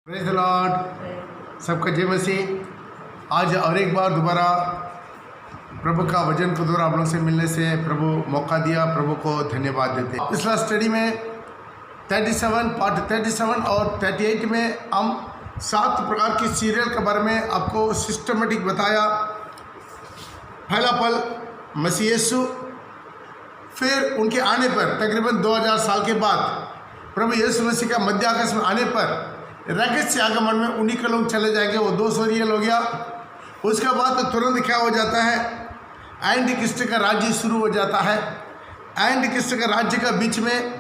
Praise the Lord. सबका जय मसीह। आज और एक बार दोबारा प्रभु का वचन को दोबारा आप लोग से मिलने से प्रभु मौका दिया, प्रभु को धन्यवाद देते। पिछला स्टडी में 37 पार्ट 37 और 38 में हम 7 प्रकार की सीरियल के बारे में आपको सिस्टमेटिक बताया। पहला पल मसीह यीशु, फिर उनके आने पर तकरीबन 2000 साल के बाद प्रभु यीशु मसीह का मध्य आकाश में आने पर रैकेट से आगमन में उन्हीं के लोग चले जाएंगे, वो 200 रियल हो गया। उसके बाद तो तुरंत क्या हो जाता है, एंटी क्रिस्ट का राज्य शुरू हो जाता है। एंटी क्रिस्ट का राज्य का बीच में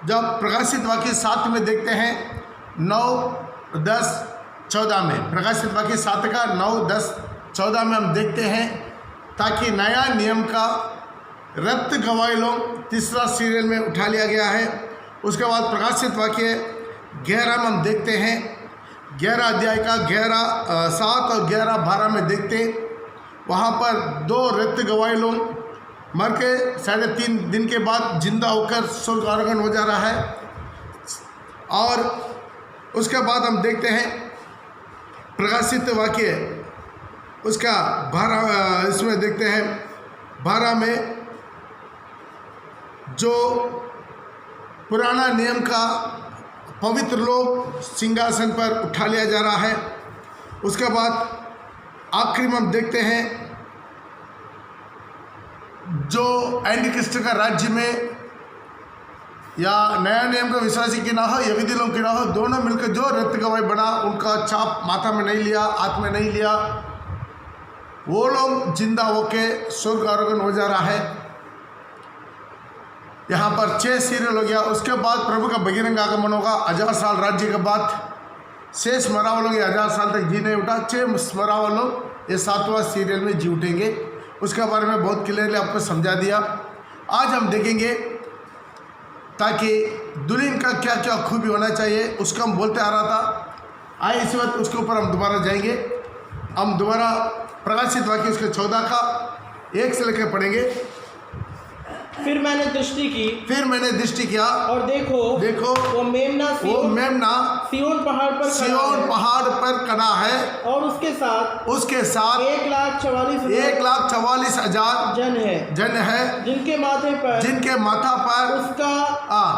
जब प्रकाशित वाक्य 7 में देखते हैं 9, 10, 14 में, प्रकाशित वाक्य 7 का 9, 10, 14 में हम देखते हैं ताकि नया नियम का रक्त गवाही लोग तीसरा सीरियल में उठा लिया गया है। उसके बाद प्रकाशित वाक्य 11 में हम देखते हैं 11 अध्याय का 7 और 11, 12 में देखते हैं वहाँ पर 2 रक्त गवाही लोग मर के 3.5 दिन के बाद जिंदा होकर स्वर्ग आरोहण हो जा रहा है। और उसके बाद हम देखते हैं प्रकाशित वाक्य उसका 12, इसमें देखते हैं 12 में जो पुराना नियम का पवित्र लोग सिंहासन पर उठा लिया जा रहा है। उसके बाद आखिरी में हम देखते हैं जो एंटी क्रिस्ट का राज्य में या नया नियम का विश्वासी की ना हो, यहूदी लोग की ना हो, दोनों मिलकर जो रक्त गवाही बना उनका छाप माथा में नहीं लिया, हाथ में नहीं लिया, वो लोग जिंदा होके स्वर्ग आरोहण हो जा रहा है। यहाँ पर 6 सीरियल हो गया। उसके बाद प्रभु का बहिरंग आगमन होगा 1000 साल राज्य के बाद। 6 स्मराव लोग 1000 साल तक जी नहीं उठा, 6 स्मराव लोग ये 7वां सीरियल में जी उठेंगे। उसके बारे में बहुत क्लियरली आपको समझा दिया। आज हम देखेंगे ताकि दुल्हन का क्या क्या खूबी होना चाहिए उसका हम बोलते आ रहा था। आए इस वक्त उसके ऊपर हम दोबारा जाएंगे। हम दोबारा प्रकाशित वाक्य उसके 14 का 1 से लेकर पढ़ेंगे। फिर मैंने दृष्टि किया और देखो वो मेमना सिय्योन पहाड़ पर खड़ा है और उसके साथ 1,44,000 जन है जिनके माथा पर उसका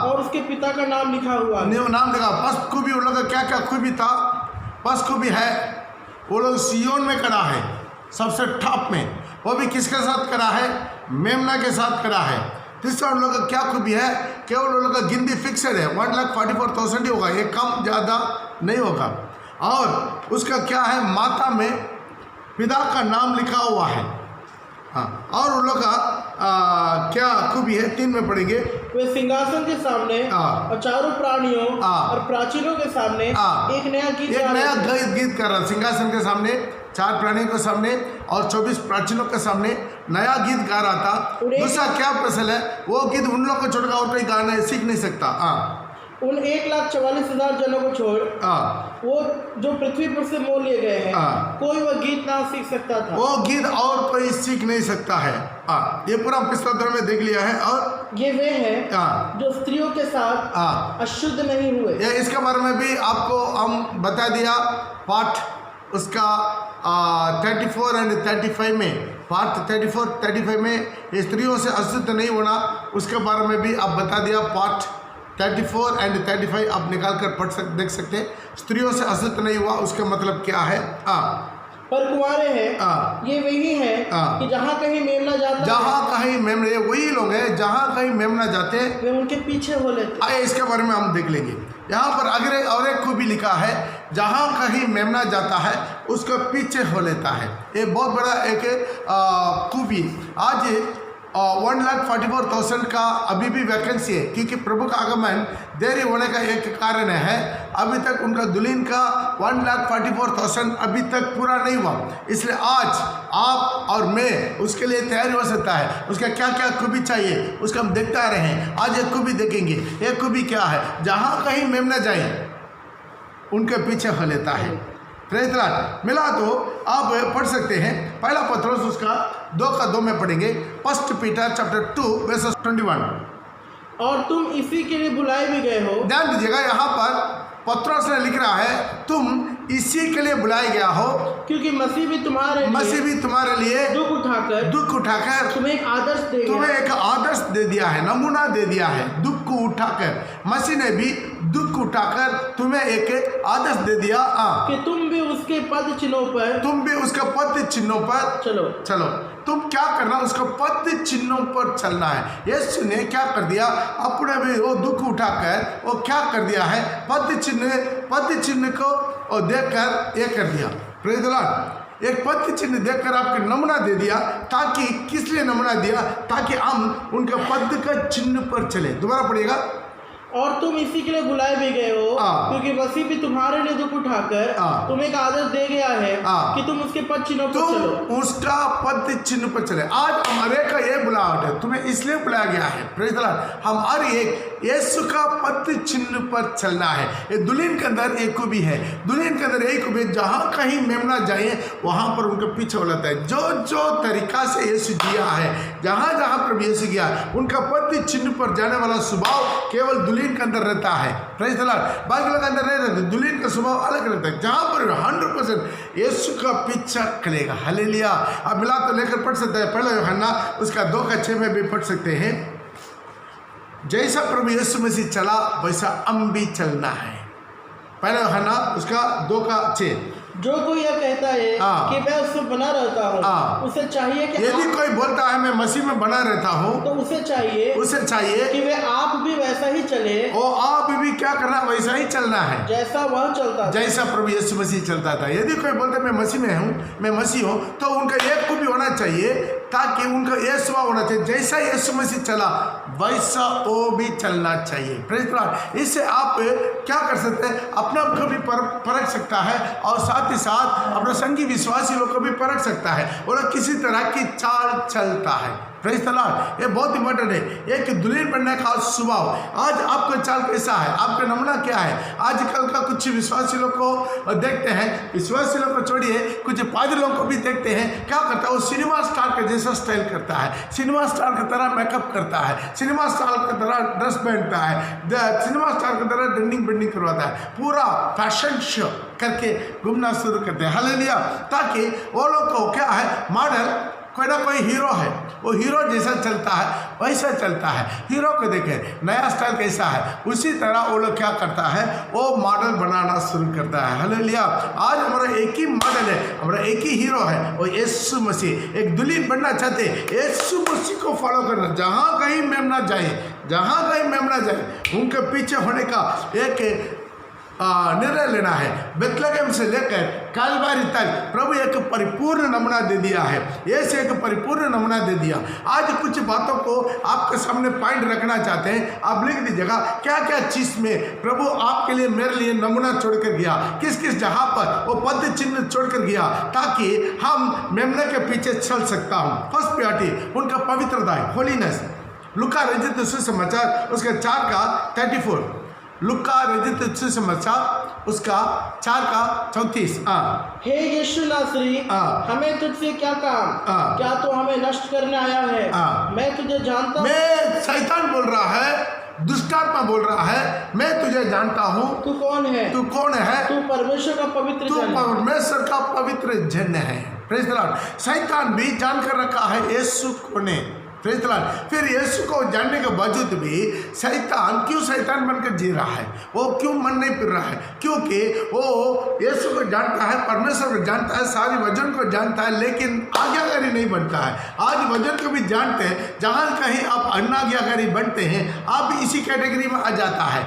और उसके पिता का नाम लिखा हुआ। नाम लिखा। फर्स्ट खूबी उन लोग का क्या क्या खूबी था? फर्स्ट खूबी है वो लोग सिय्योन में खड़ा है, सबसे टॉप में। वो भी किसके साथ खड़ा है? मेमना के साथ खड़ा है। तीसरा उन लोग का क्या खूबी है? केवल उन लोग का गिनती फिक्सड है, 1,44,000 ही होगा, ये कम ज़्यादा नहीं होगा। और उसका क्या है? माथा में पिता का नाम लिखा हुआ है। हाँ, और उन लोग का क्या खूबी है? 3 में पढ़ेंगे। वे सिंहासन के सामने और चारों प्राणियों और प्राचीनों के सामने एक नया गीत कर रहा। सिंहासन के सामने 4 प्राणियों के सामने और 24 प्राचीनों के सामने नया गीत गा रहा था। दूसरा क्या प्रश्न है? वो गीत उन लोग को छोड़कर और कोई गाना सीख नहीं सकता। उन 1,44,000 जनों को छोड़ वो जो पृथ्वी पर से मोल लिए गए हैं, कोई वो गीत ना सीख सकता था। वो गीत और कोई सीख नहीं सकता है। ये पूरा पिछला में देख लिया है। और ये वे हैं जो स्त्रियों के साथ अशुद्ध नहीं हुए। ये इसके बारे में भी आपको हम बता दिया। पाठ उसका 34 और 35 में, पार्ट 34, 35 में स्त्रियों से अशुद्ध नहीं होना, उसके बारे में भी आप बता दिया। पार्ट 34 और 35 आप निकाल कर देख सकते हैं। स्त्रियों से अशुद्ध नहीं हुआ उसका मतलब क्या है? पर कुंवारे हैं ये वही हैं कि जहाँ कहीं मेमना जाता, जहाँ कहीं मेमना, ये वही लोग हैं जहाँ कहीं मेमना जाते हैं वे उनके पीछे हो लेते। आए इसके बारे में हम देख लेंगे। यहाँ पर अगर और एक खूबी लिखा है, जहाँ कहीं मेमना जाता है उसको पीछे हो लेता है। ये बहुत बड़ा एक खूबी। आज 1,44,000 का अभी भी वैकेंसी है, क्योंकि प्रभु का आगमन देरी होने का एक कारण है। अभी तक उनका दुल्हन का 1,44,000 अभी तक पूरा नहीं हुआ। इसलिए आज आप और मैं उसके लिए तैयारी हो सकता है। उसका क्या क्या खूबी चाहिए उसका हम देखते आ रहे हैं। आज एक खूबी देखेंगे। एक खूबी क्या है? जहाँ कहीं मेमना जाए उनके पीछे हो लेता है। Praise the Lord. मिला तो आप पढ़ सकते हैं। पहला पत्रोस उसका 2 का 2 में पढ़ेंगे। 1 पीटर चैप्टर 2 वर्सेस 21। और तुम इसी के लिए बुलाए भी गए हो। ध्यान दीजिएगा, यहाँ पर पत्रोस ने लिख रहा है तुम इसी के लिए बुलाया गया हो, क्योंकि मसीह भी तुम्हारे लिए दुख उठाकर तुम्हें एक आदर्श दे दिया है, नमूना दे दिया है। दुख को उठाकर मसीह ने भी दुख उठाकर तुम्हें एक आदर्श दे दिया कि तुम भी उसके पद चिन्हों पर चलो। तुम क्या करना, उसको पद चिन्हों पर चलना है। यीशु ने क्या कर दिया, अपने भी वो दुख उठाकर वो क्या कर दिया है, पद चिन्ह को और देखकर ये कर दिया। Praise the Lord. एक पद चिन्ह देखकर आपके नमूना दे दिया, ताकि किस लिए नमूना दिया, ताकि हम उनके पद का चिन्ह पर चले। दोबारा पढ़िएगा। और तुम इसी के लिए बुलाए भी गए हो, क्योंकि मसीह भी तुम्हारे लिए दुख उठाकर तुम्हें एक आदर्श दे गया है कि तुम उसके पद चिन्हों पर चलो। उसका पद चिन्ह पर चले। आज हमारे का ये बुलावट है, तुम्हें इसलिए बुलाया गया है। Praise the Lord. हम हर एक यीशु का पद चिन्ह पर चलना है। ये दुल्हन के अंदर एक खूबी है, दुल्हन के अंदर एक खूबी, जहाँ कहीं मेमना जाए वहाँ पर उनके पीछे उलझता है। जो तरीका से यीशु जिया है, जहाँ पर यीशु गया, उनका पद चिन्ह पर जाने वाला स्वभाव केवल दुल्हन के अंदर रहता है। Praise the Lord. बाकी लोग अंदर नहीं रहते। दुल्हन का स्वभाव अलग रहता है, जहाँ पर 100% यीशु का पीछा करेगा। हालेलुया। अब मिला तो लेकर पढ़ सकते हैं, पहले यूहन्ना उसका 2:6 में भी पढ़ सकते हैं। जैसा प्रभु यीशु मसीह चला वैसा हम भी चलना है। पहले यूहन्ना उसका 2:6। जो कोई यह कहता है कि मैं उसमें बना रहता हूँ, उसे चाहिए कि यदि कोई बोलता है मैं मसीह में बना रहता हूँ, तो उसे चाहिए कि वे आप भी वैसा ही चले, और आप भी क्या करना, वैसा ही चलना है जैसा वह चलता था, जैसा प्रभु यीशु मसीह चलता था। यदि कोई बोलता मैं मसीह में हूँ, मैं मसीह हूँ, तो उनका एक को भी होना चाहिए, ताकि उनका यह स्वभाव होना चाहिए, जैसा यीशु मसीह चला वैसा वो भी चलना चाहिए। Praise the Lord. इससे आप क्या कर सकते हैं, अपने आप को भी परख सकता है, और साथ ही साथ अपने संगी विश्वासी लोग को भी परख सकता है। वो लोग किसी तरह की चाल चलता है। Praise the Lord. ये बहुत इंपॉर्टेंट है। एक दुल्हन बनने का स्वभाव, आज आपका चाल कैसा है, आपका नमूना क्या है। आजकल का कुछ विश्वासी लोग को देखते हैं, विश्वासी लोग को छोड़िए, कुछ पादरी लोग को भी देखते हैं, क्या करता है, वो सिनेमा स्टार के जैसा स्टाइल करता है, सिनेमा स्टार की तरह मेकअप करता है, सिनेमा स्टार की तरह ड्रेस पहनता है, सिनेमा स्टार की तरह डेंडिंग बेंडिंग करवाता है, पूरा फैशन शो करके घूमना शुरू करते हैं। हालेलुया। ताकि वो लोग को क्या है, मॉडल कोई ना कोई हीरो है, वो हीरो जैसा चलता है वैसा चलता है। हीरो को देखें नया स्टाइल कैसा है, उसी तरह वो लोग क्या करता है, वो मॉडल बनाना शुरू करता है। हालेलुया। आज हमारा एक ही मॉडल है, हमारा एक ही हीरो है, वो यीशु मसीह। एक दुल्हन बनना चाहते यीशु मसीह को फॉलो करना, जहाँ कहीं मेमना जाए उनके पीछे होने का एक निर्णय लेना है। बेथलेहम से लेकर कलवरी तक प्रभु एक परिपूर्ण नमूना दे दिया है। ये से एक परिपूर्ण नमूना दे दिया। आज कुछ बातों को आपके सामने पॉइंट रखना चाहते हैं, आप लिख दीजिएगा क्या क्या चीज में प्रभु आपके लिए, मेरे लिए नमूना छोड़कर गया, किस किस जगह पर वो पद चिन्ह छोड़कर गया, ताकि हम मेमने के पीछे चल सकता हूँ। फर्स्ट प्रायोरिटी उनका पवित्रता, होलीनेस। लूका रचित सुसमाचार उसका 4:34, लूका रचित सुसमाचार उसका 4:34। हे यीशु नासरी, हमें तुझसे क्या काम, क्या तू हमें नष्ट करने आया है? मैं तुझे जानता हूँ। मैं शैतान बोल रहा है, दुष्टात्मा बोल रहा है, मैं तुझे जानता हूँ। तू कौन है? तू परमेश्वर का पवित्र जन है। परमेश्वर का पवित्र जन है। Praise the Lord. शैतान भी जानकर रखा है यीशु को ने। Praise the Lord. फिर यीशु को जानने के बावजूद भी शैतान क्यों शैतान बनकर जी रहा है, वो क्यों मन नहीं फिर रहा है? क्योंकि वो यीशु को जानता है, परमेश्वर को जानता है, सारी वचन को जानता है, लेकिन आज्ञाकारी नहीं बनता है। आज वचन को भी जानते हैं, जहाँ कहीं आप अनाज्ञाकारी बनते हैं, आप भी इसी कैटेगरी में आ जाता है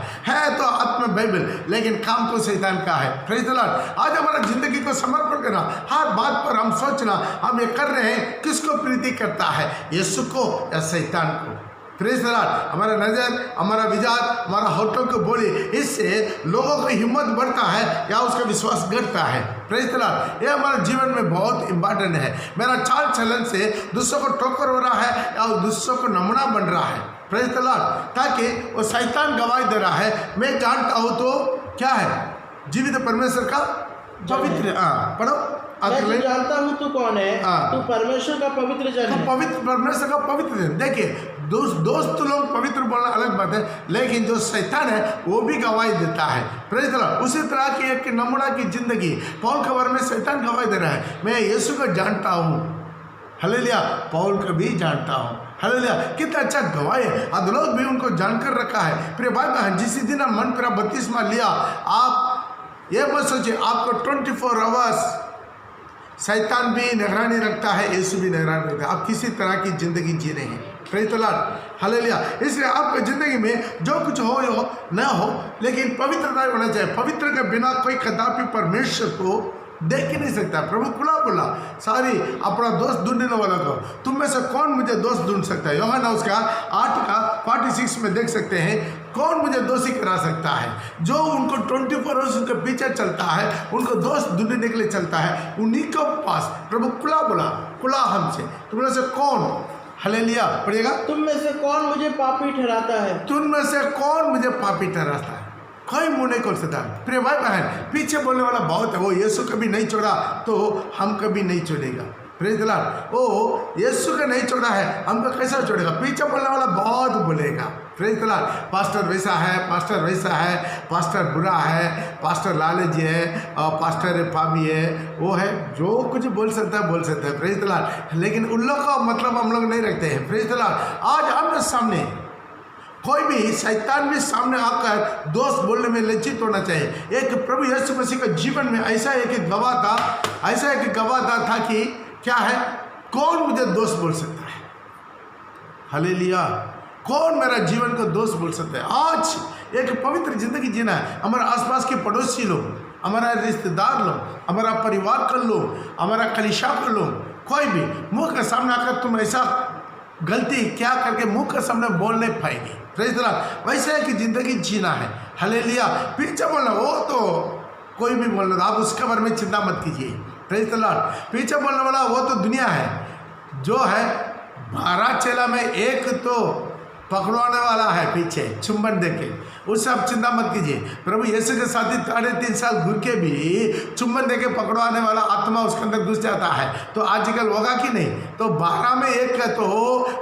तो आत्मा बाइबल, लेकिन काम तो शैतान का है। Praise the Lord. आज हमारा जिंदगी को समर्पण करना, हर बात पर हम सोचना हम ये कर रहे हैं किसको प्रीति करता है, यीशु को या शैतान को। Praise the Lord. हमारा नजर, हमारा विचार, हमारा होठों को बोले, इससे लोगों की हिम्मत बढ़ता है या उसका विश्वास घटता है। Praise the Lord. ये हमारे जीवन में बहुत इंपॉर्टेंट है। मेरा चाल चलन से दूसरों को ठोकर हो रहा है या दूसरों को नमूना बन रहा है। Praise the Lord. ताकि वो शैतान गवाही दे रहा है, मैं जानता हूँ तो क्या है, जीवित परमेश्वर का पवित्र। पढ़ो। मैं जानता हूँ तू कौन है, तू परमेश्वर का पवित्र जन है। पवित्र परमेश्वर का पवित्र जन। देखिए दोस्त लोग पवित्र बोलना अलग बात है, लेकिन जो शैतान है वो भी गवाही देता है। Praise the Lord. उसी तरह की एक नमूना की जिंदगी पौल के बारे में शैतान गवाही दे रहा है, मैं यीशु को जानता हूँ। हालेलुया। पौल को भी जानता हूँ। हालेलुया। कितना अच्छा गवाही है, अधलोक भी उनको जानकर रखा है। प्रिय भाई बहन, जिस दिन आप मन पर बपतिस्मा लिया, आप ये मत सोचिए आपको 24 आवर्स शैतान भी निगरानी रखता है, यीशु भी निगरानी रखता है। आप किसी तरह की जिंदगी जी रहे हैं। Praise the Lord. हालेलुया। इसलिए आपकी जिंदगी में जो कुछ हो न हो, लेकिन पवित्रता होना चाहिए। पवित्र के बिना कोई कदापि परमेश्वर को देख ही नहीं सकता। प्रभु खुला बोला, सारी अपना दोस्त ढूंढने वाला को, तुम में से कौन मुझे दोस्त ढूंढ सकता है। यूहन्ना उसका 8:46 में देख सकते हैं, कौन मुझे दोषी करा सकता है। जो उनको 24 आवर्स उनके पीछे चलता है, उनको दोस्त ढूंढने के लिए चलता है, उन्हीं के पास प्रभु खुला बोला, खुला हमसे, तुम में से कौन, हालेलुया पढ़िएगा, तुम में से कौन मुझे पापी ठहराता है। तुम में से कौन मुझे पापी ठहराता है। कोई मुंह नहीं खोल सकता। प्रिय भाई बहन, पीछे बोलने वाला बहुत है, वो यीशु कभी नहीं छोड़ा तो हम कभी नहीं छोड़ेगा। Praise the Lord. वो यीशु का नहीं छोड़ा है, हमको कैसा छोड़ेगा। पीछे बोलने वाला बहुत बोलेगा। Praise the Lord. पास्टर वैसा है, पास्टर वैसा है, पास्टर बुरा है, पास्टर लालच है, और पास्टर पापी है, वो है, जो कुछ बोल सकता है बोल सकता है। Praise the Lord. लेकिन उन लोग का मतलब हम लोग नहीं रखते हैं। Praise the Lord. आज हमने सामने कोई भी शैतान भी सामने आकर दोस्त बोलने में लज्जित होना चाहिए। एक प्रभु यीशु मसीह के जीवन में ऐसा एक गवाह था कि क्या है, कौन मुझे दोस्त बोल सकता है। हालेलुया। कौन मेरा जीवन को दोस्त बोल सकता है। आज एक पवित्र जिंदगी जीना है। हमारे आसपास के पड़ोसी लोग, हमारा रिश्तेदार लोग, हमारा परिवार का लोग, हमारा कलीसिया का लोग, कोई भी मुंह के सामने आकर तुम ऐसा गलती क्या करके मुंह के सामने बोल नहीं पाएंगे। Praise the Lord. वैसे कि जिंदगी जीना है। हालेलुया। पीछे बोलना, वो तो कोई भी बोल रहा, आप उसके बारे में चिंता मत कीजिए। Praise the Lord. पीछे बोलने वाला वो तो दुनिया है, जो है 12 चेला में एक तो पकड़वाने वाला है पीछे चुंबन देके, उससे आप चिंता मत कीजिए। प्रभु यीशु के साथ ही 3.5 साल घूर के भी चुंबन देके पकड़वाने वाला आत्मा उसके अंदर घुस जाता है। तो आजकल होगा कि नहीं, तो 12 में एक है तो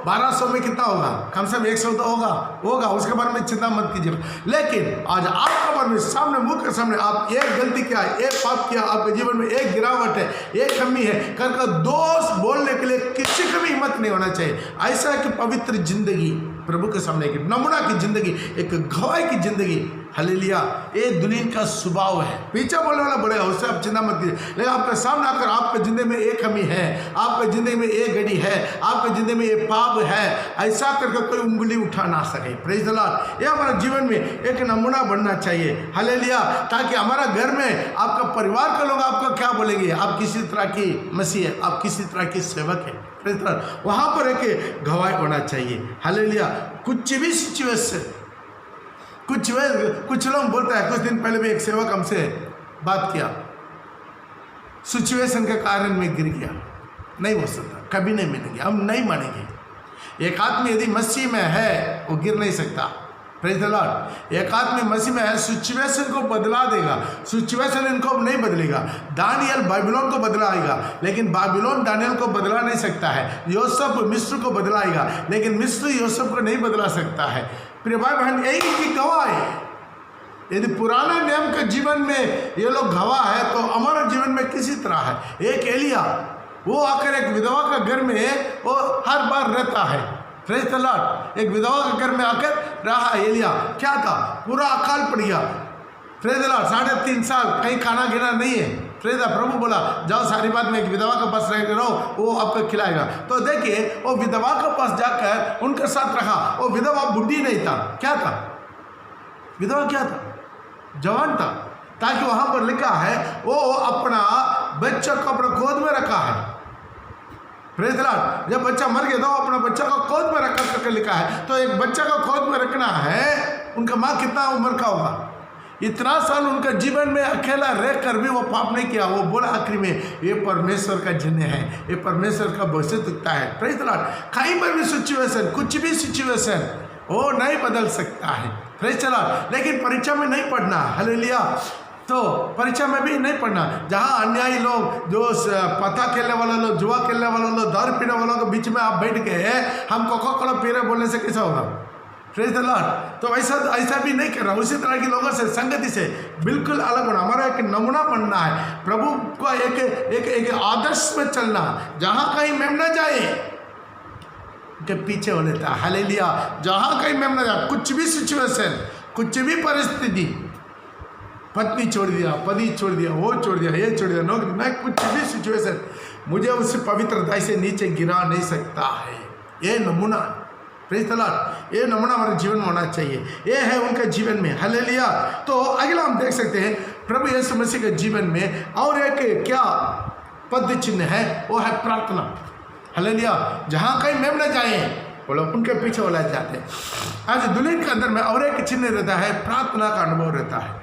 1200 में कितना होगा, कम से कम 100 तो होगा। उसके बारे में चिंता मत कीजिए। लेकिन आज आपका बारे में सामने, मुख के सामने आप एक गलती किया, एक पाप किया, आपके जीवन में एक गिरावट है, एक कमी है, कर दोस्त बोलने के लिए किसी को भी हिम्मत नहीं होना चाहिए। ऐसा है कि पवित्र जिंदगी प्रभु के सामने एक नमूना की जिंदगी, एक गवाही की जिंदगी। हालेलुया। ये दुनिया का स्वभाव है। पीछे बोलने वाला बड़े, उससे आप चिंता मत कीजिए। लेकिन आपके सामने आकर आपके जिंदगी में एक कमी है, आपके जिंदगी में एक घड़ी है, आपके जिंदगी में एक पाप है, ऐसा करके कोई उंगली उठा ना सके। Praise the Lord. ये हमारे जीवन में एक नमूना बनना चाहिए। हालेलुया। ताकि हमारा घर में आपका परिवार के लोग आपको क्या बोलेंगे, आप किसी तरह की मसीह है, आप किसी तरह की सेवक है। वहां पर एक गवाही होना चाहिए। हालेलुया। कुछ भी सिचुएशन, कुछ लोग बोलते हैं, कुछ दिन पहले भी एक सेवक हमसे बात किया, सिचुएशन के कारण में गिर गया, नहीं हो सकता, कभी नहीं मिलेंगे, हम नहीं मानेंगे। एक आदमी यदि मसीह में है वो गिर नहीं सकता। Praise the Lord. एक आदमी मसीह में है, सिचुएशन को बदला देगा, सिचुएशन इनको नहीं बदलेगा। दानियल बाबिलोन को बदलाएगा, लेकिन बाबिलोन दानियल को बदला नहीं सकता है। यूसुफ मिस्र को बदलाएगा, लेकिन मिस्र यूसुफ को नहीं बदला सकता है। प्रिय भाई बहन, यही की गवाह है। यदि पुराने नियम के जीवन में ये लोग गवाह है, तो हमारे जीवन में किसी तरह है। एक एलिया, वो आकर एक विधवा का घर में वो हर बार रहता है। Praise the Lord. एक विधवा के घर में आकर रहा एलिया। क्या था, पूरा अकाल पड़ गया। Praise the Lord. 3.5 साल कहीं खाना गिना नहीं है। प्रेज़ द, प्रभु बोला जाओ सारी बात में एक विधवा के पास रहो, वो आपको खिलाएगा। तो देखिए, वो विधवा के पास जाकर उनके साथ रहा। वो विधवा बुढ़ी नहीं था, क्या था, विधवा क्या था, जवान था। ताकि वहां पर लिखा है वो अपना बच्चा को अपने गोद में रखा है। Praise the Lord. जब बच्चा मर गया तो अपना बच्चा को गोद में रखा करके लिखा है। तो एक बच्चा को गोद में रखना है, उनका माँ कितना उम्र का होगा, इतना साल उनका जीवन में अकेला रह कर भी वो पाप नहीं किया। वो बोला आखिरी में, ये परमेश्वर का जिन्हें है, ये परमेश्वर का भविष्य दिखता है। Praise the Lord. कहीं पर भी सिचुएशन, कुछ भी सिचुएशन वो नहीं बदल सकता है। Praise the Lord. लेकिन परीक्षा में नहीं पढ़ना। हालेलुया। तो परीक्षा में भी नहीं पढ़ना। जहाँ अन्यायी लोग, जो पता खेलने वाले लोग, जुआ खेलने वाले लोग, दारू पीने वालों के बीच में आप बैठ के हम कोका कोला पी रहे बोलने से कैसा होगा? Praise the Lord. तो ऐसा भी नहीं करना। उसी तरह के लोगों से, संगति से बिल्कुल अलग होना। हमारा एक नमूना बनना है, प्रभु का एक आदर्श में चलना। जहाँ कहीं मेम न जाए के पीछे हो लेता है। हालेलुया। जहाँ कहीं मेम न जाए, कुछ भी सिचुएशन, कुछ भी परिस्थिति, पत्नी छोड़ दिया, पति छोड़ दिया, वो छोड़ दिया, ये छोड़ दिया, नौकरी नहीं, कुछ भी सिचुएशन, मुझे उस पवित्रता से नीचे गिरा नहीं सकता है। ये नमूना, प्रेज द लॉर्ड, ये नमूना हमारे जीवन में होना चाहिए। ये है उनके जीवन में। हालेलुया। तो अगला हम देख सकते हैं प्रभु यीशु मसीह के जीवन में और एक क्या पद चिन्ह है, वो है प्रार्थना। हालेलुया। जहाँ कहीं मेम न जाए वो लोग उनके पीछे हो जाते हैं। आज दुल्हन के अंदर में और एक चिन्ह रहता है, प्रार्थना का अनुभव रहता है।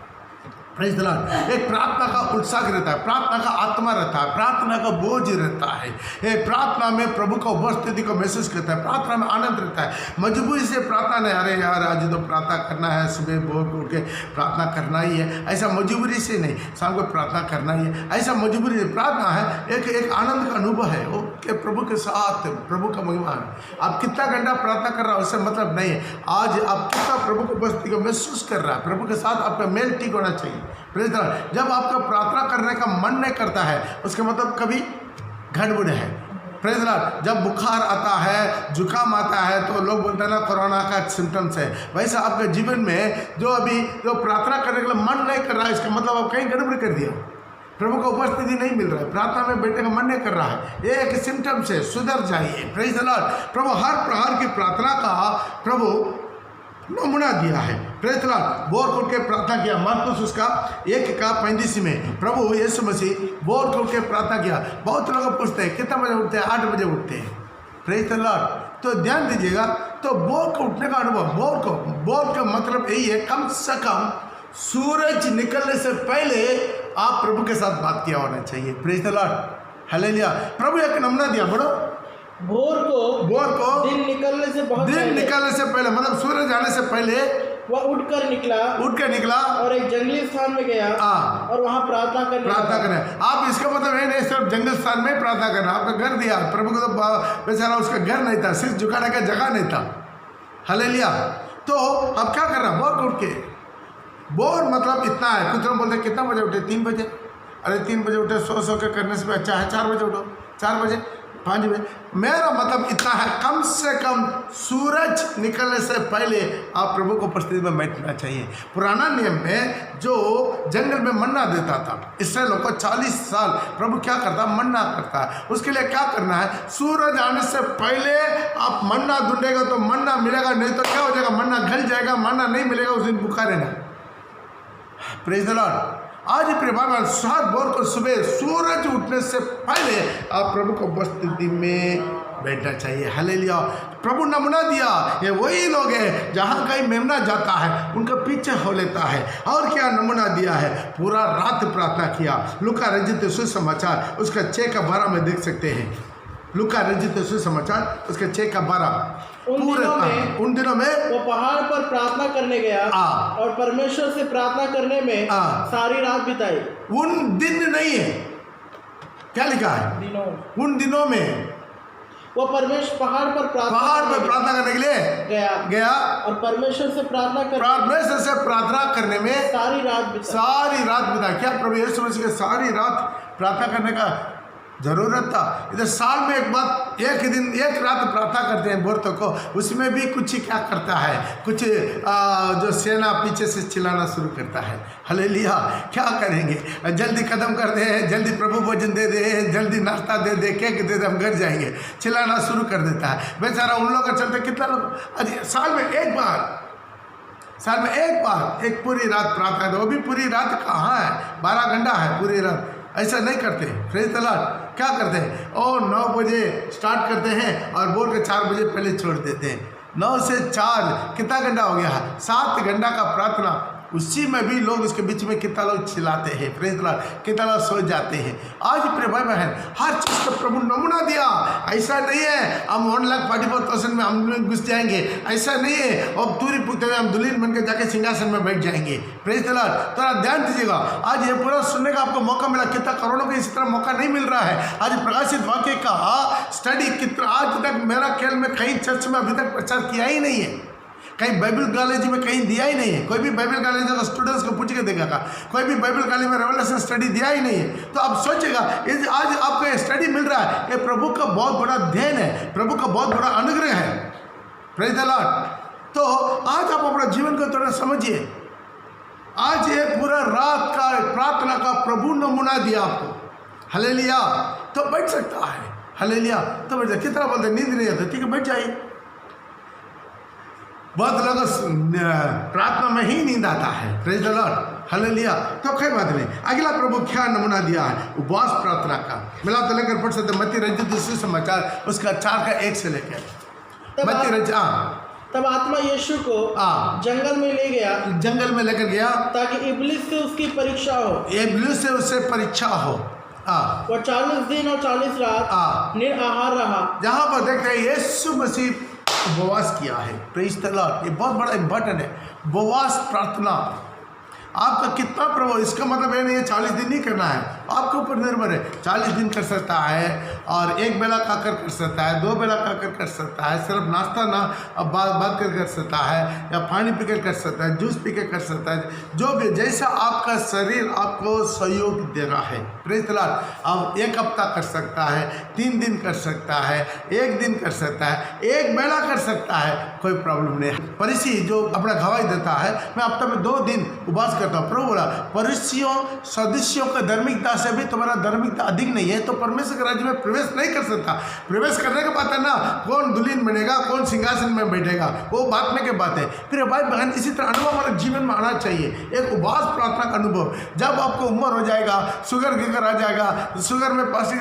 Praise the Lord. एक प्रार्थना का उत्साह रहता है, प्रार्थना का आत्मा रहता है, प्रार्थना का बोझ रहता है। ये प्रार्थना में प्रभु का उपस्थिति को महसूस करता है, प्रार्थना में आनंद रहता है। मजबूरी से प्रार्थना नहीं, अरे यार आज तो प्रार्थना करना है, सुबह भोर उठ के प्रार्थना करना ही है, ऐसा मजबूरी से नहीं, शाम को प्रार्थना करना ही है, ऐसा मजबूरी से। प्रार्थना है एक आनंद का अनुभव है, वो कि प्रभु के साथ, प्रभु का महिमा है। आप कितना घंटा प्रार्थना कर रहा है उससे मतलब नहीं है, आज आप कितना प्रभु की उपस्थिति को महसूस कर रहा है। प्रभु के साथ आपका मेल ठीक होना चाहिए। जब आपका प्रार्थना करने का मन नहीं करता है, उसका मतलब कभी गड़बड़ है। Praise Lord. जब बुखार आता है, जुकाम आता है, तो लोग बोलते हैं ना कोरोना का सिम्टम्स है। वैसा आपके जीवन में जो प्रार्थना करने के लिए मन नहीं कर रहा है, इसका मतलब आप कहीं गड़बड़ कर दिया, प्रभु का उपस्थिति नहीं मिल रहा है, प्रार्थना में बैठने का मन नहीं कर रहा है, ये एक सिम्टम्स है, सुधर जाइए। Praise Lord. प्रभु हर प्रकार की प्रार्थना का प्रभु नमूना दिया है। Praise Lord. बोर खोल के प्रार्थना किया, मार्कुस उसका 1:35 में प्रभु यीशु मसीह बोर खोल के प्रार्थना किया। बहुत लोग पूछते हैं कितना बजे उठते हैं? 8 बजे उठते हैं। Praise Lord. तो ध्यान दीजिएगा, तो बोर को उठने का अनुभव, बोर का मतलब यही है, कम से कम सूरज निकलने से पहले आप प्रभु के साथ बात किया होना चाहिए। Praise Lord. हालेलुया। प्रभु एक नमूना दिया, बड़ो भोर को दिन निकलने से पहले, मतलब सूरज आने से पहले वह उठ कर निकला और एक जंगली स्थान में गया और वहाँ प्रार्थना करने। आप इसका मतलब है नहीं सिर्फ जंगल स्थान में प्रार्थना करना। आपका घर दिया प्रभु को, तो बेचारा उसका घर नहीं था, सिर्फ झुकाने का जगह नहीं था। हालेलुया। तो अब क्या कर रहा? बोर उठ के, बोर मतलब इतना है। कुछ लोग बोलते कितना बजे उठे? 3 बजे। अरे 3 बजे उठे, सो के करने से अच्छा है 4 बजे उठो, 4 बजे, 5 बजे। मेरा मतलब इतना है, कम से कम सूरज निकलने से पहले आप प्रभु को उपस्थिति में बैठना चाहिए। पुराना नियम में जो जंगल में मन्ना देता था इसराइलियों को, 40 साल प्रभु क्या करता? मन्ना करता है। उसके लिए क्या करना है? सूरज आने से पहले आप मन्ना ढूंढेगा तो मन्ना मिलेगा, नहीं तो क्या हो जाएगा? मन्ना गल जाएगा, मन्ना नहीं मिलेगा, उस दिन भूखा रहना। Praise the Lord. आज प्रिय भाई, 7 भोर को सुबह सूरज उठने से पहले आप प्रभु को उपस्थिति में बैठना चाहिए। हालेलुया। प्रभु नमूना दिया। ये वही लोग हैं जहाँ कहीं मेमना जाता है उनका पीछे हो लेता है। और क्या नमूना दिया है? पूरा रात प्रार्थना किया। लूका रचित सुसमाचार उसका 6:12 में देख सकते हैं। लूका रचित सुसमाचार उसके 6:12। उन दिनों में वो पहाड़ पर प्रार्थना करने गया और परमेश्वर से प्रार्थना करने में सारी रात बिताई। उन दिन नहीं है, क्या लिखा है? उन दिनों में वो परमेश्वर पहाड़ पर प्रार्थना करने के लिए गया और परमेश्वर से प्रार्थना करने में सारी रात बिताई। क्या प्रभु यीशु मसीह के सारी रात प्रार्थना करने का जरूरत था? इधर साल में एक रात प्रार्थना करते हैं बोर को, उसमें भी कुछ ही क्या करता है, कुछ जो सेना पीछे से चिल्लाना शुरू करता है। हालेलुया। क्या करेंगे? जल्दी कदम कर दे, जल्दी प्रभु भोजन दे दे, जल्दी नाश्ता दे दे, केक दे दे, हम घर जाएंगे, चिल्लाना शुरू कर देता है। बेचारा उन लोगों का चलते कितना लोग साल में एक बार एक पूरी रात प्रार्थना, वो भी पूरी रात कहाँ है? 12 घंटा है पूरी रात। ऐसा नहीं करते। Praise the Lord. क्या करते हैं? और 9 बजे स्टार्ट करते हैं और बोल के 4 बजे पहले छोड़ देते हैं। 9 से 4 कितना घंटा हो गया? 7 घंटा का प्रार्थना उसी में भी लोग उसके बीच में कितना लोग चिल्लाते हैं, प्रेज द लॉर्ड, कितना लोग सो जाते हैं। आज प्रिय भाई बहन, हर चीज़ का प्रभु नमूना दिया। ऐसा नहीं है हम 1,44,000 में हम लोग घुस जाएंगे, ऐसा नहीं है और दूरी पूछते हुए हम दुल्हन बन के जाके सिंहासन में बैठ जाएंगे। प्रेज द लॉर्ड, थोड़ा ध्यान दीजिएगा। आज ये पूरा सुनने का आपको मौका मिला, कितना करोड़ों को इस तरह मौका नहीं मिल रहा है। आज प्रकाशित वाक्य का स्टडी कितना, आज तक मेरा ख्याल में कहीं चर्च में अभी तक प्रचार किया ही नहीं है, कहीं बाइबल कॉलेज में कहीं दिया ही नहीं है। कोई भी बाइबल कॉलेज का स्टूडेंट्स को पूछ के देखेगा, कोई भी बाइबल कॉलेज में रेवलेशन स्टडी दिया ही नहीं है। तो आप सोचेगा आज आपको ये स्टडी मिल रहा है, ये प्रभु का बहुत बड़ा देन है, प्रभु का बहुत बड़ा अनुग्रह है। Praise the Lord. तो आज आप अपना जीवन को थोड़ा समझिए। आज ये पूरा रात का प्रार्थना का प्रभु नमूना दिया आपको। हालेलुया। तो बैठ सकता है, हालेलुया। तो बैठ जाए, कितना बोलते नींद नहीं आता, ठीक है बैठ जाइए। बहुत लोग प्रार्थना में ही नींद आता है, प्रेज द लॉर्ड, हालेलुया। तो कोई बात नहीं। अगला प्रभु क्या नमूना दिया है उपवास प्रार्थना का, मिला तो लेकर पढ़ सकते मत्ती रचित सुसमाचार उसका 4 का 1 से लेकर मत्ती रचित। तब आत्मा यीशु को जंगल में ले गया, जंगल में लेकर गया ताकि इब्लिस से उसकी परीक्षा हो, इब्लिस से उससे परीक्षा हो। वो 40 दिन और 40 रात निराहार रहा। जहाँ पर देखते हैं यीशु मसीह उपवास किया है। Praise the Lord. ये बहुत बड़ा इंपॉर्टेंट है, उपवास प्रार्थना। आपका कितना प्रभाव, इसका मतलब है नहीं 40 दिन नहीं करना है, आपके ऊपर निर्भर है। 40 दिन कर सकता है और एक बेला खाकर कर सकता है, 2 बेला खाकर कर सकता है, सिर्फ नाश्ता ना अब बात कर सकता है, या पानी पी कर सकता है, जूस पी कर सकता है, जो भी जैसा आपका शरीर आपको सहयोग दे रहा है। Praise the Lord. अब 1 हफ्ता कर सकता है, 3 दिन कर सकता है, 1 दिन कर सकता है, 1 बेला कर सकता है, कोई प्रॉब्लम नहीं है। फरीसी जो अपना गवाही देता है, मैं हफ्ता में 2 दिन उपवास करता हूँ, प्रभु बोला फरीसियों सदस्यों का धार्मिकता से भी तुम्हारा धार्मिकता अधिक नहीं है, तो परमेश्वर के राज्य में प्रवेश नहीं कर सकता। प्रवेश करने के बाद है ना, कौन दुल्हन बनेगा, कौन सिंहासन में बैठेगा, वो बात में के बात है। फिर भाई बहन, इसी तरह अनुभव हमारे जीवन में आना चाहिए, एक उपवास प्रार्थना का अनुभव। जब आपको उम्र हो जाएगा, शुगर आ जाएगा, शुगर में पास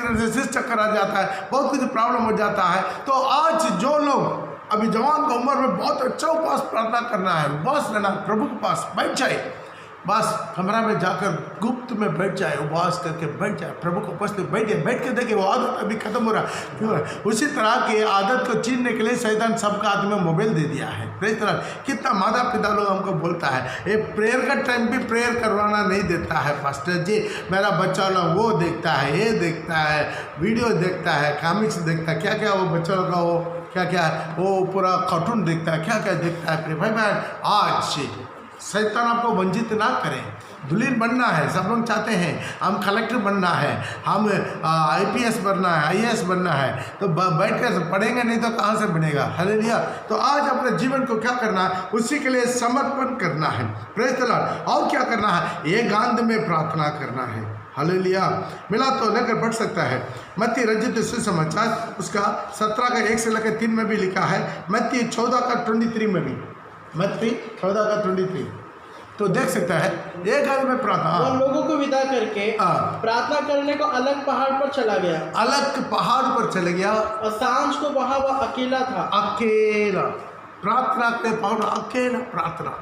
चक्कर आ जाता है, बहुत कुछ प्रॉब्लम हो जाता है, तो आज जो लोग अभी जवान का उम्र में बहुत अच्छा उपवास प्रार्थना करना है, उपवास रहना, प्रभु के पास बैठ जाए, बस कमरा में जाकर गुप्त में बैठ जाए, उपवास करके बैठ जाए, प्रभु को उपस्थित बैठिए, बैठ के देखिए वो आदत अभी खत्म हो रहा है। क्यों है? उसी तरह की आदत को छीनने के लिए शैतान सबका हाथ में मोबाइल दे दिया है। Praise the Lord. कितना माता पिता लोग हमको बोलता है, ये प्रेयर का टाइम भी प्रेयर करवाना नहीं देता है पास्टर जी, मेरा बच्चा लोग वो देखता है, ये देखता है, वीडियो देखता है, कॉमिक्स देखता है, क्या क्या वो बच्चा लोग का वो क्या क्या वो पूरा कार्टून देखता है, क्या क्या देखता है। भाई बहन, आज शैतान आपको वंचित ना करें। दुल्हन बनना है, सब लोग चाहते हैं, हम कलेक्टर बनना है, हम IPS बनना है, IAS बनना है, तो बैठ कर पढ़ेंगे नहीं तो कहाँ से बनेगा। हालेलुया। तो आज अपने जीवन को क्या करना है, उसी के लिए समर्पण करना है। Praise the Lord. और क्या करना है, एकांत में प्रार्थना करना है। हालेलुया। मिला तो लेकर पढ़ सकता है मत्ती रचित सुसमाचार उसका 17 का 1 से लेकर 3 में भी लिखा है, मत्ती 14 का 23 में भी, मत्ती 14 का 23 तो देख सकता है। एक आदमी में प्रार्थना, वो लोगों को विदा करके प्रार्थना करने को अलग पहाड़ पर चला गया, अलग पहाड़ पर चले गया, और सांझ को वहाँ वह अकेला था। अकेला प्रार्थना के पहाड़, अकेला प्रार्थना।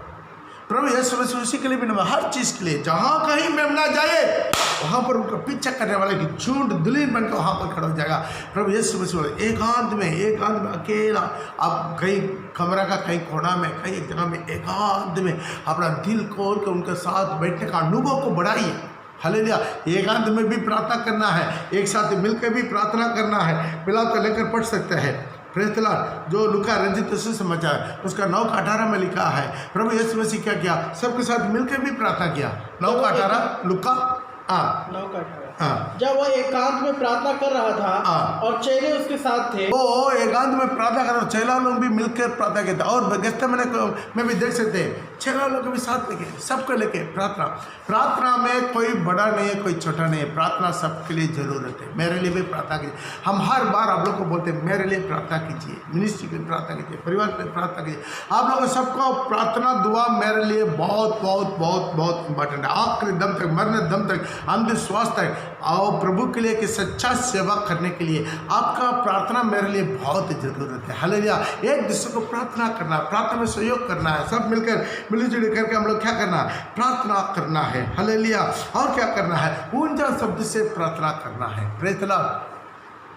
प्रभु यीशु मसीह उसी के लिए भी हर चीज़ के लिए, जहाँ कहीं मेमना जाए वहाँ पर उनका पीछा करने वाले की झुंड दुल्हन बनकर वहाँ पर खड़ा हो जाएगा। प्रभु यीशु मसीह बोले एकांत में अकेला, आप कहीं कमरा का कहीं कोना में, कहीं एक जगह में एकांत में अपना दिल खोल कर उनके साथ बैठने का अनुभव को बढ़ाइए। हालेलुया। एकांत में भी प्रार्थना करना है, एक साथ मिलकर भी प्रार्थना करना है। मिला तो लेकर पढ़ सकते हैं। Praise the Lord. जो लूका रचित सुसमाचार उसका 9 का 18 में लिखा है, प्रभु यीशु मसीह क्या किया, सबके साथ मिलकर भी प्रार्थना किया। 9 का 18 लूका 9 का 18। जब वह एकांत में प्रार्थना कर रहा था और चेले उसके साथ थे, वो एकांत में प्रार्थना कर रहा, चेला लोग भी मिलकर प्रार्थना करते। और गेत्सेमने में भी देख सकते हैं, चेला लोग भी साथ लेके, सबको लेके प्रार्थना में कोई बड़ा नहीं है, कोई छोटा नहीं है, प्रार्थना सबके लिए जरूरत है। मेरे लिए भी प्रार्थना कीजिए। हम हर बार आप लोग को बोलते हैं मेरे लिए प्रार्थना कीजिए, मिनिस्ट्री के लिए प्रार्थना कीजिए, परिवार के लिए प्रार्थना कीजिए। आप लोगों सबको प्रार्थना दुआ मेरे लिए बहुत बहुत बहुत बहुत इंपॉर्टेंट है। आखिरी दम तक, मरने दम तक, अंतिम श्वास तक और प्रभु के लिए कि सच्चा सेवा करने के लिए आपका प्रार्थना मेरे लिए बहुत ज़रूरत है। हालेलुया। एक दूसरे को प्रार्थना करना, प्रार्थना में सहयोग करना है, सब मिलकर मिलजुल करके हम लोग क्या करना है, प्रार्थना करना है। हालेलुया। और क्या करना है, ऊंचा शब्द से प्रार्थना करना है। Praise the Lord.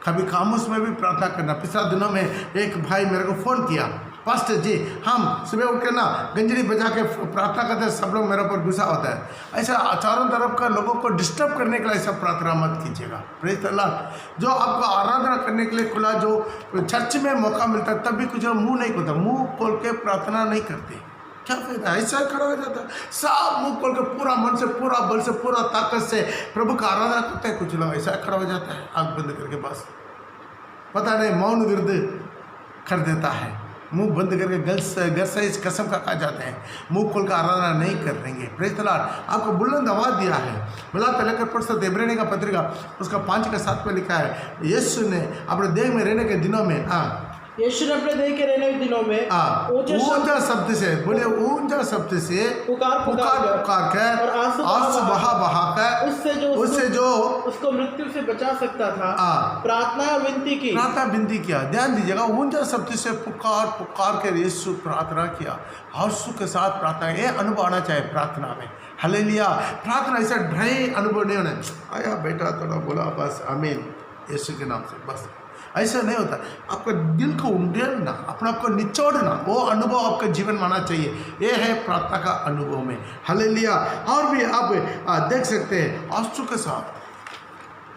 कभी खामोश में भी प्रार्थना करना। पिछले दिनों में एक भाई मेरे को फ़ोन किया, पास्टर जी हम सुबह उठ कर ना गंजड़ी बजा के प्रार्थना करते हैं, सब लोग मेरे ऊपर गुस्सा होता है। ऐसा चारों तरफ का लोगों को डिस्टर्ब करने के लिए ऐसा प्रार्थना मत कीजिएगा। Praise the Lord. जो आपको आराधना करने के लिए खुला, जो चर्च में मौका मिलता है, तब भी कुछ मुँह नहीं खोलता, मुँह खोल के प्रार्थना नहीं करते। क्या फायदा, ऐसा खड़ा हो जाता है। सब मुँह खोल के पूरा मन से, पूरा बल से, पूरा ताकत से प्रभु का आराधना करते हैं। कुछ लोग ऐसा खड़ा हो जाता है आँख बंद करके, बस पता नहीं मौन विरुद्ध कर देता है। मुंह बंद करके घर से इस कसम का खा जाते हैं, मुंह खोल कर आराधना नहीं करेंगे। Praise the Lord. आपको बुलंद आवाज़ दिया है। मिलाते लेकर पढ़ते इब्रानी का पत्रिका उसका 5 के 7 में लिखा है, यीशु ने अपने देह में रहने के दिनों में यीशु ने अपने देह के रहने के दिनों में ऊंचा शब्द से, बोले ऊंचा शब्द से पुकार कर और आंसू बहा कर उससे जो उसको मृत्यु से बचा सकता था प्रार्थना विनती किया। ध्यान दीजिएगा, ऊंचा शब्द से पुकार के यीशु प्रार्थना किया, आंसू के साथ प्रार्थना। ये अनुभव आना चाहिए प्रार्थना में। हालेलुया। प्रार्थना ऐसा ढाई अनुभव नहीं होना, आया बेटा थोड़ा बोला बस आमीन यीशु के नाम से, बस ऐसा नहीं होता। आपका दिल को उंडेलना, अपना आपको निचोड़ना, वो अनुभव आपका जीवन में आना चाहिए। ये है प्रार्थना का अनुभव में। हालेलुया। और भी आप देख सकते हैं आंसू के साथ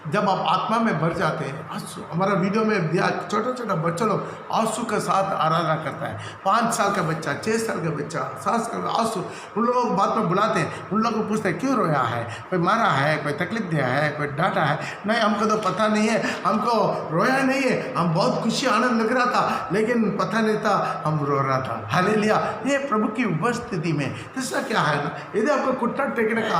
जब आप आत्मा में भर जाते हैं। आंसू, हमारा वीडियो में दिया, छोटा छोटा बच्चा लोग आंसू के साथ आराधना करता है। 5 साल का बच्चा, 6 साल का बच्चा, 7 साल का, आंसू। उन लोगों को बाद में बुलाते हैं, उन लोगों को पूछते हैं क्यों रोया है, कोई मारा है, कोई तकलीफ दिया है, कोई डांटा है। नहीं, हमको तो पता नहीं है, हमको रोया नहीं है, हम बहुत खुशी आनंद लग रहा था, लेकिन पता नहीं था हम रो रहा था। हालेलुया। ये प्रभु की उपस्थिति में। तीसरा क्या है ना, यदि आपको घुटना टेकने का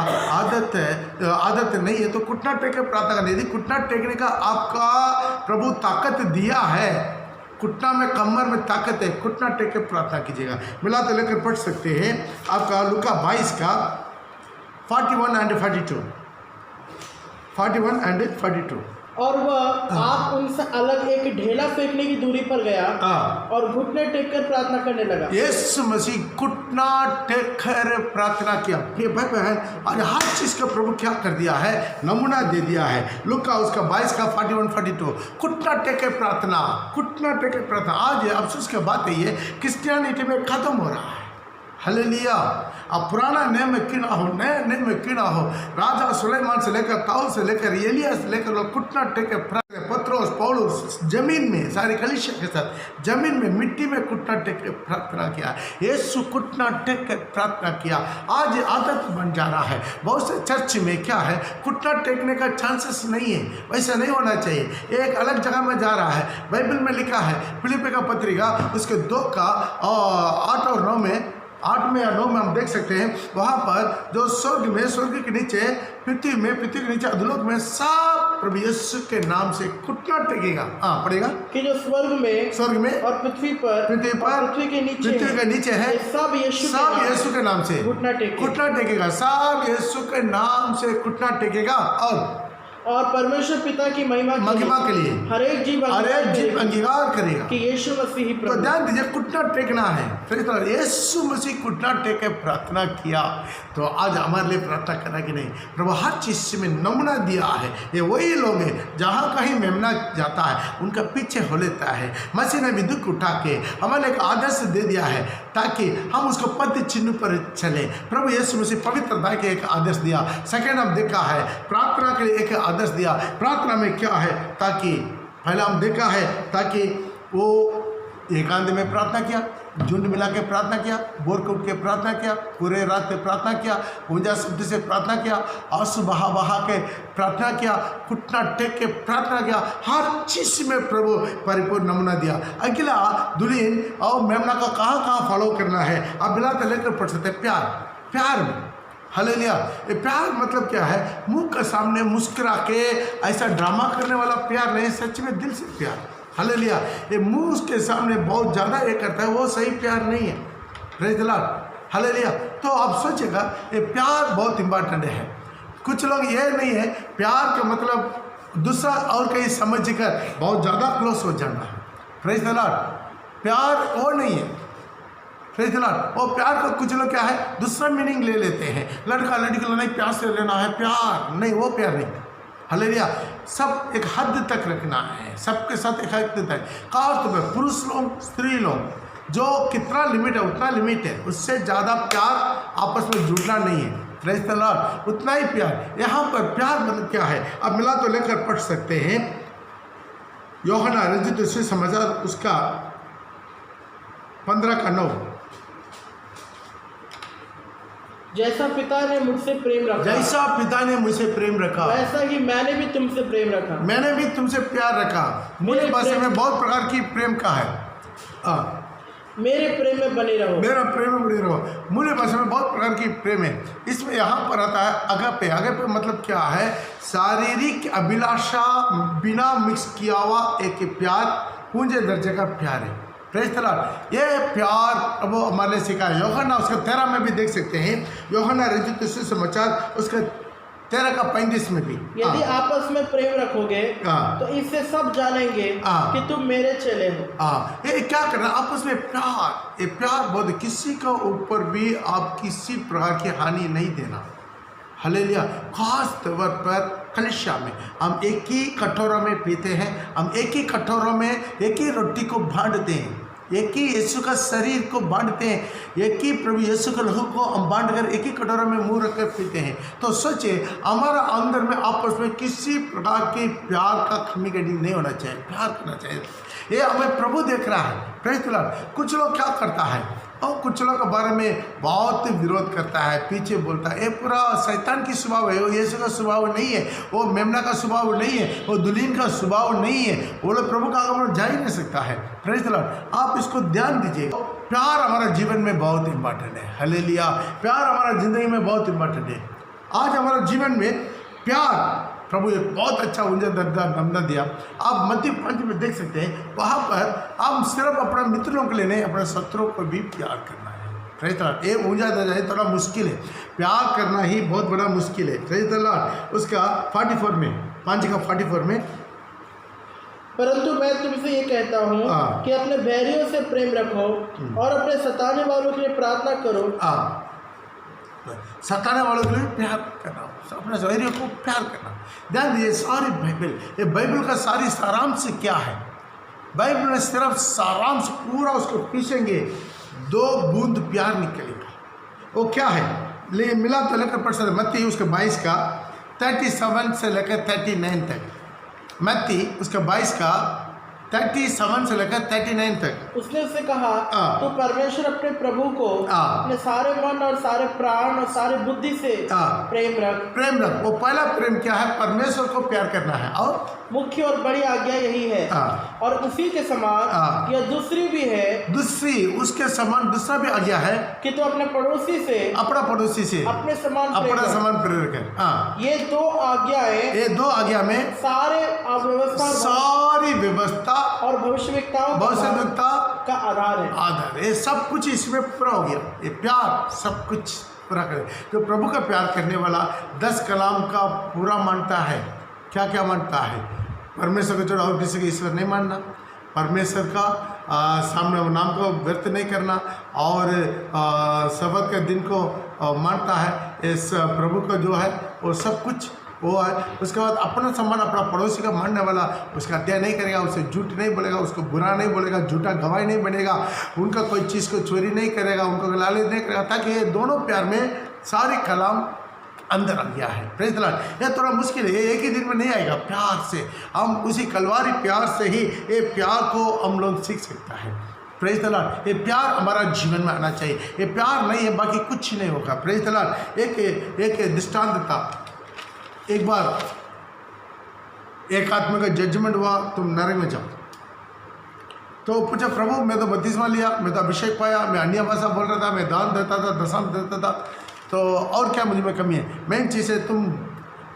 आदत नहीं है तो घुटना टेक के प्रार्थना करनी। यदि घुटना टेकने का आपका प्रभु ताकत दिया है, घुटना में, कमर में ताकत है, घुटना टेक के प्रार्थना कीजिएगा। मिलाते लेकर पढ़ सकते हैं आपका लूका 22 का 41 and 42। और वह आप उनसे अलग एक ढेला फेंकने की दूरी पर गया और घुटने टेककर प्रार्थना करने लगा। यीशु मसीह घुटना टेककर प्रार्थना किया। ये भाई बहन, और हर चीज़ का प्रभु क्या कर दिया है, नमूना दे दिया है। लूका उसका 22 का 41-42, घुटना टेके प्रार्थना, घुटना टेके प्रार्थना। आज अफसोस की बात है, ये क्रिश्चियनिटी में खत्म हो रहा है। हालेलुया। अब पुराना नियम में क्यों ना हो, नए नियम में क्यों ना हो, राजा सुलेमान से लेकर, ताऊल से लेकर, एलिया से लेकर लोग घुटना टेके पत्रोस पौलुस जमीन में, सारी कलीसिया के साथ जमीन में, मिट्टी में घुटना टेक के प्रार्थना किया। यीशु घुटना टेक के प्रार्थना किया। आज आदत बन जा रहा है। बहुत से चर्च में क्या है, घुटना टेकने का चांसेस नहीं है, वैसा नहीं होना चाहिए। एक अलग जगह में जा रहा है। बाइबल में लिखा है, फिलिप्पी का पत्रिका उसके 2 का 8 और 9 में, 8 में या 9 में हम देख सकते हैं, वहाँ पर जो स्वर्ग में, स्वर्ग के नीचे, पृथ्वी में, पृथ्वी के नीचे अधोलोक में, सब प्रभु यीशु के नाम से घुटना टेकेगा। पड़ेगा कि जो स्वर्ग में और पृथ्वी पर, पृथ्वी के नीचे है, सब यीशु के नाम से घुटना टेकेगा। सब यीशु के नाम से घुटना टेकेगा और परमेश्वर पिता की महिमा के लिए हर एक जीव अंगीकार करेगा कि यीशु मसीह ही प्रभु। तो ध्यान दीजिए, घुटना टेकना है। यीशु मसीह घुटना टेक के प्रार्थना किया। तो आज हमारे लिए प्रार्थना करना कि नहीं, प्रभु हर चीज़ में नमूना दिया है। ये वही लोग हैं जहाँ कहीं मेमना जाता है उनका पीछे हो लेता है। मसीह ने भी दुख उठा के हमारे एक आदर्श दे दिया है ताकि हम उसको पद चिन्ह पर चले। प्रभु यीशु मसीह पवित्रता के एक आदर्श दिया। सेकेंड हम देखा है, प्रार्थना के लिए एक आदर्श दिया। प्रार्थना में क्या है, ताकि पहला हम देखा है, ताकि वो एकांत में प्रार्थना किया, झुंड मिला के प्रार्थना किया, बोर उठ के प्रार्थना किया, पूरे रात में प्रार्थना किया, ऊंचा शब्द से प्रार्थना किया, आंसू बहा के प्रार्थना किया, घुटना टेक के प्रार्थना किया। हर चीज़ में प्रभु परिपूर्ण नमूना दिया। अगला दुल्हन और मेमना को कहाँ फॉलो करना है, आप बिलाते लेकर पढ़ सकते। प्यार में। हालेलुया। ये प्यार मतलब क्या है, मुंह के सामने मुस्कुरा के ऐसा ड्रामा करने वाला प्यार नहीं, सच में दिल से प्यार। हालेलुया। ये मुंह के सामने बहुत ज़्यादा ये करता है, वो सही प्यार नहीं है। Praise the Lord. हालेलुया। तो आप सोचिएगा, ये प्यार बहुत इम्पोर्टेंट है। कुछ लोग ये नहीं है, प्यार का मतलब दूसरा और कहीं समझ कर बहुत ज़्यादा क्लोज हो जाना है। Praise the Lord. प्यार वो नहीं है। Praise the Lord. वो प्यार का कुछ लोग क्या है दूसरा मीनिंग ले लेते हैं, लड़का लड़की को नहीं प्यार से लेना है, प्यार नहीं, वो प्यार नहीं। हालेलुया। सब एक हद तक रखना है, सबके साथ एक हद तक। खास तौर पर पुरुष लोग स्त्री लोग जो कितना लिमिट है उतना लिमिट है, उससे ज़्यादा प्यार आपस में जुड़ना नहीं है। Praise the Lord. उतना ही प्यार। यहाँ पर प्यार मतलब क्या है, अब मिला तो लेकर पढ़ सकते हैं। यूहन्ना रचित सुसमाचार उसका 15:9। जैसा पिता ने मुझसे प्रेम रखा, जैसा पिता ने मुझसे प्रेम रखा, वैसा ही मैंने भी तुमसे प्रेम रखा। मैंने भी तुमसे प्यार रखा। मूल भाषा में बहुत प्रकार की प्रेम का है। मेरे प्रेम में बने रहो, मेरा प्रेम में बने रहो। मूल भाषा में बहुत प्रकार की प्रेम है। इसमें यहाँ पर आता है अगापे। अगापे मतलब क्या है, शारीरिक अभिलाषा बिना मिक्स किया हुआ एक प्यार, ऊंचे दर्जे का प्यार है। Praise the Lord. ये प्यार वो हमारे सिखाया। यूहन्ना उसका 13 में भी देख सकते हैं। यूहन्ना रचित सुसमाचार उसका 13:35 में भी, यदि आपस में प्रेम रखोगे तो इससे सब जानेंगे कि तुम मेरे चेले हो। ये क्या करना आपस में प्यार। ये प्यार बहुत, किसी का ऊपर भी आप किसी प्रकार की हानि नहीं देना। हालेलुया। खास तौर पर कलीसिया में हम एक ही कटोरा में पीते हैं, हम एक ही कटोरा में एक ही रोटी को बांटते हैं, एक ही यीशु का शरीर को बांटते हैं, एक ही प्रभु यीशु के लहू को हम बांट कर एक ही कटोरा में मुंह रखकर पीते हैं। तो सोचिए हमारा अंदर में आपस में किसी प्रकार के प्यार का कमी कड़ी नहीं होना चाहिए, प्यार करना चाहिए। ये हमें प्रभु देख रहा है। Praise the Lord. कुछ लोग क्या करता है और कुछ लोग के बारे में बहुत विरोध करता है, पीछे बोलता है। ये पूरा शैतान की स्वभाव है, वो यीशु का स्वभाव नहीं है, वो मेमना का स्वभाव नहीं है, वो दुल्हन का स्वभाव नहीं है। वो लोग प्रभु का आगमन जा ही नहीं सकता है। Praise the Lord. आप इसको ध्यान दीजिए। प्यार हमारा जीवन में बहुत इंपॉर्टेंट है। हालेलुया। प्यार हमारा जिंदगी में बहुत इंपॉर्टेंट है। आज हमारा जीवन में प्यार प्रभु ये बहुत अच्छा ऊंचा दर्जा नमना दिया। आप मत्ती 5 में देख सकते हैं, वहाँ पर हम सिर्फ अपने मित्रों के लिए नहीं, अपने शत्रुओं को भी प्यार करना है। Praise the Lord. ये ऊंचा दर्जा है, थोड़ा मुश्किल है, प्यार करना ही बहुत बड़ा मुश्किल है। Praise the Lord. उसका 44 में 5:44 में, परंतु मैं तुमसे ये कहता हूँ कि अपने बैरियों से प्रेम रखो और अपने सताने वालों के लिए प्रार्थना करो। सताने वालों के लिए प्यार करना, अपने बैरियों को प्यार करना। ध्यान दीजिए, सारी बाइबल, ये बाइबल का सारी सारांश क्या है। बाइबल में सिर्फ सारांश पूरा उसको पीछेंगे 2 बूंद प्यार निकलेगा। वो क्या है, ले मिला तो लेकर पढ़ सकते। मत्ती उसके 22 का 37 से लेकर 39 तक। मत्ती उसका 22 का 37 से लेकर 39 तक। उसने उससे कहा, तो परमेश्वर अपने प्रभु को अपने सारे मन और सारे प्राण और सारे बुद्धि से प्रेम रख। वो पहला प्रेम क्या है, परमेश्वर को प्यार करना है। और मुख्य और बड़ी आज्ञा यही है। और उसी के समान यह दूसरी भी है, दूसरी उसके समान दूसरा भी आज्ञा है कि तो अपने पड़ोसी से अपने समान प्रेम कर। ये 2 आज्ञाएं, ये 2 आज्ञा में सारी व्यवस्था और भविष्यवक्ता का आधार है। ये सब कुछ इसमें पूरा हो गया। ये प्यार सब कुछ पूरा करे। तो प्रभु का प्यार करने वाला 10 कलाम का पूरा मानता है। क्या क्या मानता है, परमेश्वर को छोड़ा और किसी को ईश्वर नहीं मानना, परमेश्वर का सामने नाम को व्यर्थ नहीं करना, और शबत के दिन को मानता है। इस प्रभु का जो है वो सब कुछ वो है। उसके बाद अपना सम्मान अपना पड़ोसी का मानने वाला, उसका हत्या नहीं करेगा, उसे झूठ नहीं बोलेगा, उसको बुरा नहीं बोलेगा, झूठा गवाही नहीं बनेगा, उनका कोई चीज़ को चोरी नहीं करेगा, उनको लालच नहीं करेगा, ताकि ये दोनों प्यार में सारे कलाम अंदर आ गया है। Praise the Lord. यह थोड़ा मुश्किल है, ये एक ही दिन में नहीं आएगा। प्यार से हम उसी कलवारी प्यार से ही ये प्यार को हम लोग सीख सकता है। Praise the Lord. ये प्यार हमारा जीवन में आना चाहिए। ये प्यार नहीं है बाकी कुछ नहीं होगा। Praise the Lord. एक दृष्टांत था। एक बार एक आदमी का जजमेंट हुआ, तुम नरक में जाओ। तो पूछा, प्रभु मैं तो बपतिस्मा लिया, मैं तो अभिषेक पाया, मैं अन्य भाषा बोल रहा था, मैं दान देता था, दशम देता था, तो और क्या मुझ में कमी है। मेन चीज़ है तुम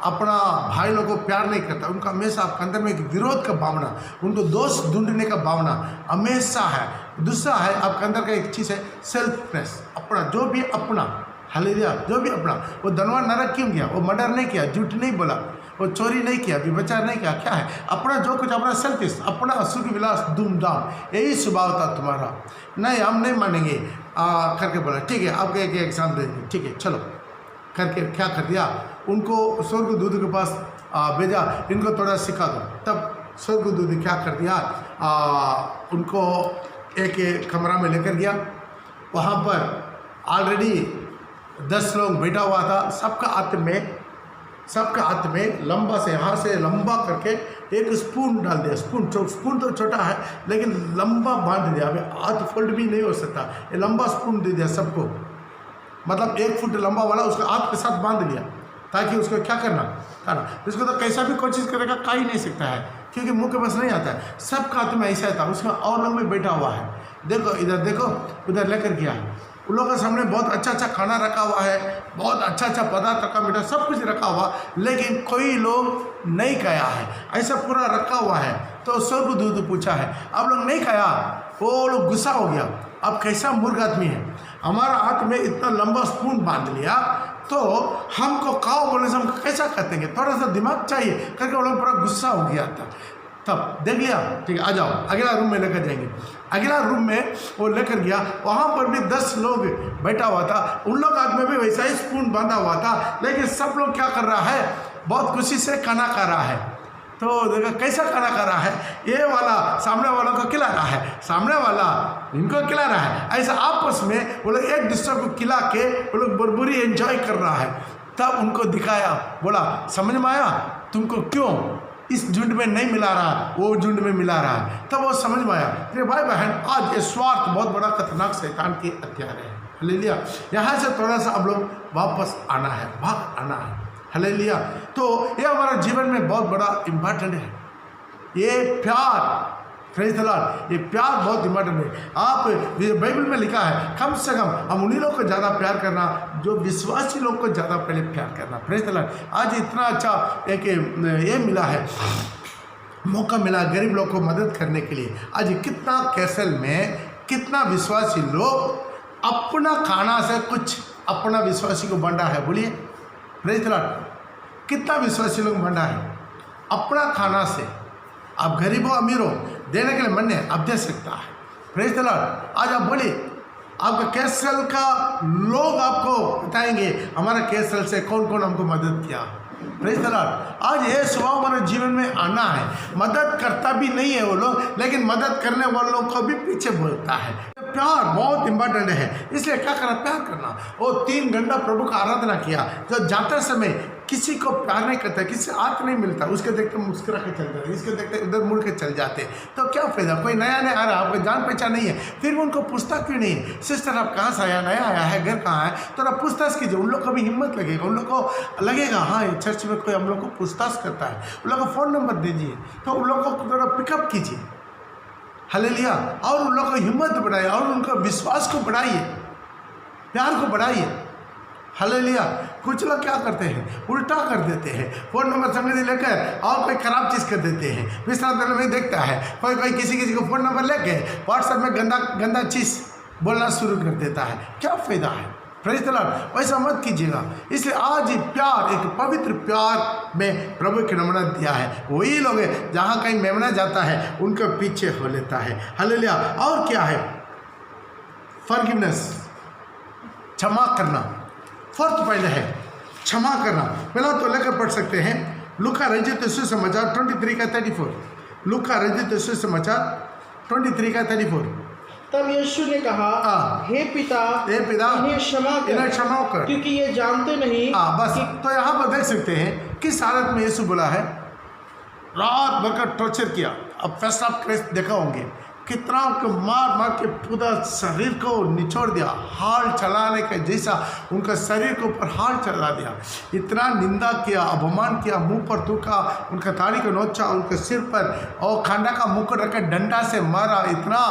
अपना भाई लोगों को प्यार नहीं करता, उनका हमेशा आपके अंदर में एक विरोध का भावना, उनको दोष ढूंढने का भावना हमेशा है। दूसरा है आपके अंदर का एक चीज़ है सेल्फनेस, अपना जो भी अपना हालेलुया। जो भी अपना, वो धनवान नरक क्यों गया? वो मर्डर नहीं किया, झूठ नहीं बोला, वो चोरी नहीं किया, व्यभिचार नहीं किया। क्या है? अपना जो कुछ, अपना सेल्फिश, अपना सुख विलास, धूमधाम, यही स्वभाव था तुम्हारा। नहीं, हम नहीं मानेंगे करके बोला। ठीक है, आपको एक एग्जाम दे देंगे, ठीक है चलो करके क्या कर दिया? उनको स्वर्गदूत के पास भेजा, इनको थोड़ा सिखा दो। तब स्वर्गदूत क्या कर दिया? उनको एक कमरा में लेकर गया। वहाँ पर ऑलरेडी 10 लोग बैठा हुआ था। सबका हाथ में लंबा से, यहाँ से लंबा करके एक स्पून डाल दिया। स्पून तो छोटा है लेकिन लंबा बांध दिया। अभी हाथ फोल्ड भी नहीं हो सकता, ये लंबा स्पून दे दिया सबको। मतलब 1 फुट लंबा वाला उसका हाथ के साथ बांध लिया, ताकि उसको क्या करना। इसको तो कैसा भी कोशिश करेगा, खा ही नहीं सकता है, क्योंकि मुंह के पास नहीं आता है। सबका हाथ में ऐसा था। उसमें और लोग भी बैठा हुआ है। देखो इधर, देखो उधर, लेकर गया। उन लोगों के सामने बहुत अच्छा खाना रखा हुआ है, बहुत अच्छा पदार्थ रखा, मीठा सब कुछ रखा हुआ, लेकिन कोई लोग नहीं खाया है। ऐसा पूरा रखा हुआ है। तो स्वर्गदूत पूछा है, आप लोग नहीं खाया? वो लोग गुस्सा हो गया, अब कैसा मूर्ख आदमी है, हमारा हाथ में इतना लंबा स्पून बांध लिया, तो हमको खाओ बोलने से हम कैसा खाते हैं? थोड़ा सा दिमाग चाहिए करके वो लोग पूरा गुस्सा हो गया था। तब देख लिया, ठीक है आ जाओ, अगला रूम में लेकर जाएंगे। अगला रूम में वो लेकर गया। वहाँ पर भी 10 लोग बैठा हुआ था। उन लोग हाथ में भी वैसा ही स्पून बांधा हुआ था, लेकिन सब लोग क्या कर रहा है? बहुत खुशी से खाना खा रहा है। तो देखो कैसा खाना खा रहा है? ये वाला सामने वालों को खिला रहा है, सामने वाला इनको खिला रहा है। ऐसा आपस में वो लोग एक दूसरे को खिला के वो लोग बरबरी एंजॉय कर रहा है। तब उनको दिखाया, बोला समझ में आया तुमको क्यों इस झुंड में नहीं मिला रहा, वो झुंड में मिला रहा है? तब वो समझ में आया। मेरे भाई बहन, आज ये स्वार्थ बहुत बड़ा खतरनाक शैतान की हथियार है। हालेलुया। यहाँ से थोड़ा सा हम लोग वापस आना है, भाग आना है। हालेलुया। तो ये हमारा जीवन में बहुत बड़ा इम्पोर्टेंट है। ये प्यार, प्रेज़ द लॉर्ड, ये प्यार बहुत इम्पोर्टेंट है। आप बाइबल में लिखा है, कम से कम हम उन्हीं लोग को ज़्यादा प्यार करना जो विश्वासी लोग को ज़्यादा पहले प्यार करना। Praise the Lord. आज इतना अच्छा एक ये मिला है, मौका मिला गरीब लोग को मदद करने के लिए। आज कितना कैसल में कितना विश्वासी लोग अपना खाना से कुछ अपना विश्वासी को बांटा है। बोलिए प्रेज़ द लॉर्ड। कितना विश्वासी लोग बांटा है अपना खाना से। आप गरीब हो अमीर हो, देने के लिए मन है, आप दे सकता है। Praise the Lord. आज आप बोलिए, आपका कैसल का लोग आपको बताएंगे हमारा कैसल से कौन कौन हमको मदद किया। Praise the Lord. आज ये स्वभाव हमारे जीवन में आना है। मदद करता भी नहीं है वो लोग, लेकिन मदद करने वालों को भी पीछे बोलता है। प्यार बहुत इंपॉर्टेंट है, इसलिए क्या करना? प्यार करना। वो 3 घंटा प्रभु का आराधना किया। जो जाते समय किसी को प्यार नहीं करता, किसी से हाथ नहीं मिलता, उसके देखते मुस्कुरा के चल जाते, इसके देखते उधर मुड़ के चल जाते, तो क्या फायदा? कोई नया आ रहा, आपको जान पहचान नहीं है, फिर भी उनको पूछता क्यों नहीं है? सिस्टर आप कहाँ से आया, नया आया है, घर कहाँ है? तो आप पूछताछ कीजिए। उन लोग को भी हिम्मत लगेगा, उन लोग को लगेगा हाँ ये चर्च में कोई हम लोग को पूछताछ करता है। उन लोग को फ़ोन नंबर दीजिए, तो उन लोग को थोड़ा पिकअप कीजिए। हालेलुया। और उन लोग को हिम्मत बढ़ाइए और उनका विश्वास को बढ़ाइए, प्यार को बढ़ाइए। हालेलुया। कुछ लोग क्या करते हैं? उल्टा कर देते हैं। फ़ोन नंबर संगति लेकर और कोई खराब चीज़ कर देते हैं। विश्राम में देखता है कोई किसी को फ़ोन नंबर लेके व्हाट्सएप में गंदा चीज़ बोलना शुरू कर देता है। क्या फ़ायदा है? Praise the Lord. वैसा मत कीजिएगा। इसलिए आज ही प्यार, एक पवित्र प्यार में प्रभु की नमूना दिया है। वही लोग हैं जहाँ कहीं मेमना जाता है उनके पीछे हो लेता है। हालेलुया। और क्या है? फॉरगिवनेस, क्षमा करना। 4th पॉइंट है क्षमा करना। पहला तो लेकर पढ़ सकते हैं लूका रचित सुसमाचार 23 का 34। लूका रचित सुसमाचार 23 का 34। तब यीशु ने कहा, हे पिता इन्हें क्षमा कर, क्योंकि ये जानते नहीं। बस तो यहाँ पर देख सकते हैं किस हालत में यीशु बोला है। रात भर का टॉर्चर किया। अब फेस्ट ऑफ क्राइस्ट देखा होंगे, कितना उनको मार मार के पूरा शरीर को निचोड़ दिया, हाल चलाने के जैसा उनका शरीर के ऊपर हाल चला दिया। इतना निंदा किया, अपमान किया, मुंह पर थूका, उनका ताड़ी को नोचा, उनके सिर पर और खांडा का मुकुट रखकर डंडा से मारा। इतना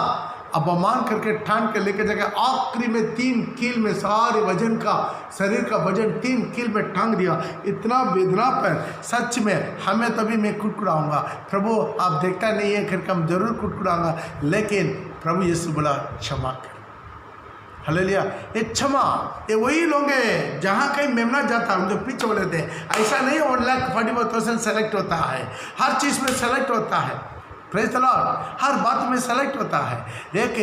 अपमान करके ठान के लेके जाकर आखिरी में 3 कील में सारे वजन का, शरीर का वजन 3 कील में टांग दिया। इतना वेदना पर सच में हमें तभी मैं कुटकुटाऊंगा। प्रभु आप देखता नहीं है, फिर हम जरूर कुटकुटाऊंगा, लेकिन प्रभु यीशु बोला क्षमा कर। हालेलुया। ये क्षमा, ये वही लोग हैं जहाँ कहीं मेमना जाता है उनको पीछे बोले थे। ऐसा नहीं 1,44,000 सेलेक्ट होता है, हर चीज़ में सेलेक्ट होता है। Praise the Lord. हर बात में सेलेक्ट होता है। एक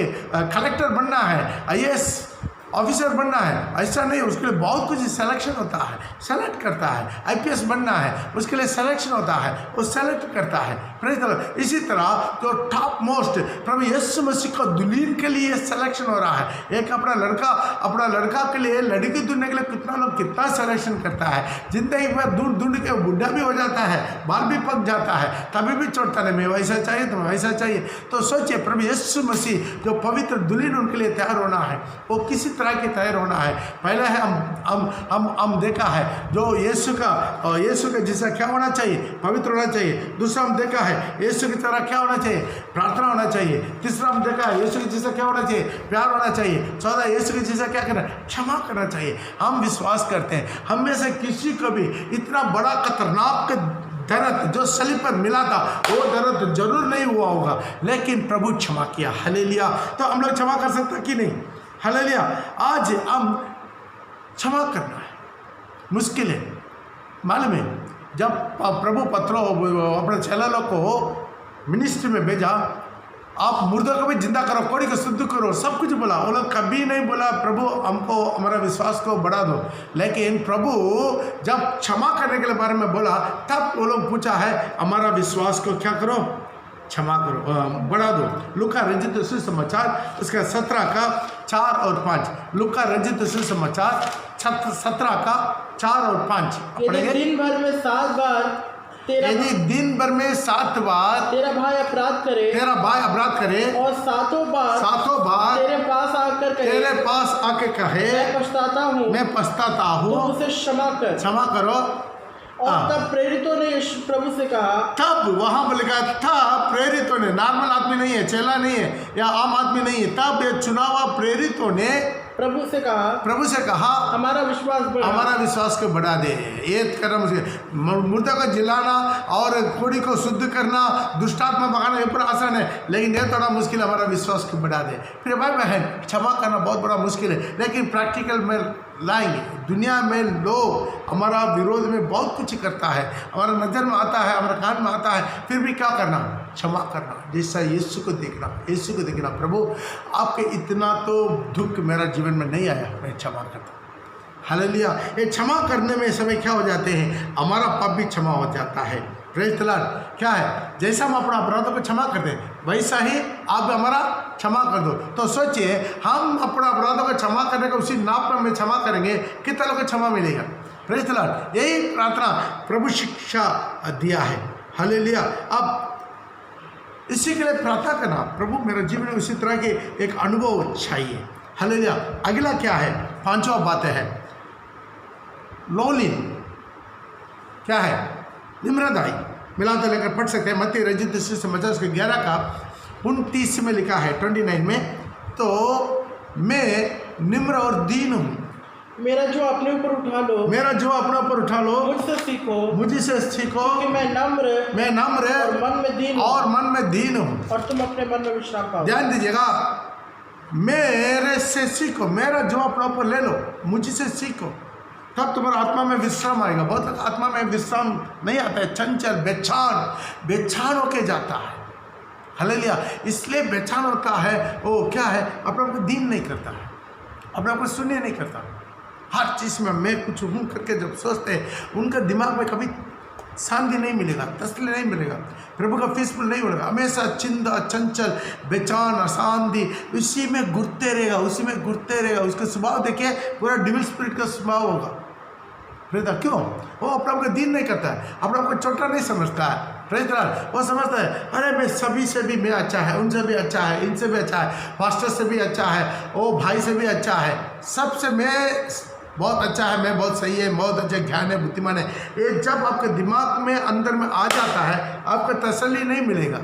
कलेक्टर बनना है, IAS ऑफिसर बनना है, ऐसा नहीं, उसके लिए बहुत कुछ सिलेक्शन होता है, सेलेक्ट करता है। IPS बनना है, उसके लिए सिलेक्शन होता है, वो सेलेक्ट करता है। Praise the Lord. इसी तरह जो टॉप मोस्ट प्रभु यीशु मसीह का दुल्हन के लिए सिलेक्शन हो रहा है। एक अपना लड़का के लिए, लड़की ढूंढने के लिए कितना सिलेक्शन करता है। जिंदगी में ढूंढ के बुढ़ा भी हो जाता है, बाल भी पक जाता है, तभी भी छोड़ता नहीं, मैं वैसा चाहिए तो वैसा चाहिए। तो सोचिए प्रभु यीशु मसीह जो पवित्र दुल्हन उनके लिए तैयार होना है, वो किसी तरह की तैयार होना है। पहले है हम देखा है जो यीशु का जैसा क्या होना चाहिए, पवित्र होना चाहिए। दूसरा हम देखा है यीशु की तरह क्या होना चाहिए, प्रार्थना होना चाहिए। तीसरा हम देखा है यीशु के जैसा क्या होना चाहिए, प्यार होना चाहिए। चौथा यीशु के जैसा क्या करना, क्षमा करना चाहिए। हम विश्वास करते हैं हम में से किसी को भी इतना बड़ा खतरनाक दर्द जो सलीब पर मिला था वो दर्द जरूर नहीं हुआ होगा, लेकिन प्रभु क्षमा किया। हालेलुया। तो हम लोग क्षमा कर सकते कि नहीं? हालेलुया। आज हम क्षमा करना है, मुश्किल है, मालूम है। जब प्रभु पत्रों अपने चेलों को मिनिस्ट्री में भेजा, आप मुर्दों को भी जिंदा करो, कोड़ी को शुद्ध करो, सब कुछ बोला। वो लोग कभी नहीं बोला प्रभु हमको हमारा विश्वास को बढ़ा दो, लेकिन प्रभु जब क्षमा करने के बारे में बोला तब वो लोग पूछा है हमारा विश्वास को क्या करो, क्षमा करो, बढ़ा दो। लूका रचित सुसमाचार उसका 17 का 4 और 5। लूका रचित सुसमाचार 17 का 4 और 5। यदि दिन भर में 7 बार तेरा भाई अपराध करे और सातों बार तेरे पास आके कहे मैं पछताता हूँ तो उसे क्षमा करो। और तब प्रेरितों ने प्रभु से कहा, तब वहां पर लिखा था प्रेरितों ने, नॉर्मल आदमी नहीं है, चेला नहीं है या आम आदमी नहीं है, तब ये चुना हुआ प्रेरितों ने प्रभु से कहा हमारा विश्वास को बढ़ा दे। ये करना मुश्किल, मुर्दा को जिलाना और कोड़ी को शुद्ध करना, दुष्टात्मा भगाना ये पूरा आसान है, लेकिन ये थोड़ा मुश्किल, हमारा विश्वास को बढ़ा दे। फिर भाई बहन क्षमा करना बहुत बड़ा मुश्किल है, लेकिन प्रैक्टिकल में लाएंगे। दुनिया में लोग हमारा विरोध में बहुत कुछ करता है, हमारा नज़र में आता है, हमारे कान में आता है, फिर भी क्या करना, क्षमा करना। जैसा यीशु को देखना, प्रभु आपके इतना तो दुख मेरा जीवन में नहीं आया, मैं क्षमा करता। हालेलुया। ये क्षमा करने में समय क्या हो जाते हैं, हमारा पाप भी क्षमा हो जाता है। Praise the Lord. क्या है, जैसा हम अपना अपराधों को क्षमा करते हैं वैसा ही आप भी हमारा क्षमा कर दो। तो सोचिए हम अपना अपराधों को क्षमा करने का उसी नाप में क्षमा करेंगे, कितना लोगों को क्षमा मिलेगा। Praise the Lord. यही प्रार्थना प्रभु शिक्षा दिया है। हालेलुया। अब इसी के लिए प्रार्थना करना, प्रभु मेरे जीवन में उसी तरह के एक अनुभव चाहिए। हालेलुया। अगला क्या है, 5वां बात है लोलिन। क्या है, निम्रदाई। मिलाते लेकर पढ़ सकते हैं। मत्ती रचित सुसमाचार 11 का 29 में लिखा है, 29 में, तो मैं निम्र और दीन हूँ, मेरा जो अपने ऊपर उठा लो, मुझसे सीखो कि मैं नम्र और मन में दीन हूँ, और तुम अपने मन में विश्राम पाओ। ध्यान दीजिएगा, मेरे से सीखो, मेरा जो अपने ऊपर ले लो, मुझसे सीखो, तब तुम्हारा आत्मा में विश्राम आएगा। बहुत लोग आत्मा में विश्राम नहीं आता है, चंचल बेचैन होके जाता है। हालेलुया। इसलिए बेचैन होता है, वो क्या है, अपने आप को दीन नहीं करता है, अपने आप को शून्य नहीं करता। हर चीज़ में मैं कुछ हूँ करके जब सोचते हैं, उनका दिमाग में कभी शांति नहीं मिलेगा, तसल्ली नहीं मिलेगा, प्रभु का पीसफुल नहीं मिलेगा। हमेशा चिंता, चंचल, बेचैन, अशांति, उसी में घुटते रहेगा। उसका स्वभाव देखिए पूरा डिविल स्पिरिट का स्वभाव होगा। क्यों? वो अपने आप को दीन नहीं करता है, अपने आप को छोटा नहीं समझता है। वो समझता है अरे मैं सभी से भी मैं अच्छा है, उनसे भी अच्छा है, इनसे भी अच्छा है, पास्टर से भी अच्छा है, वो भाई से भी अच्छा है, सबसे मैं बहुत अच्छा है, मैं बहुत सही है, बहुत अच्छा ज्ञान है, बुद्धिमान है। ये जब आपके दिमाग में अंदर में आ जाता है, आपको तसल्ली नहीं मिलेगा,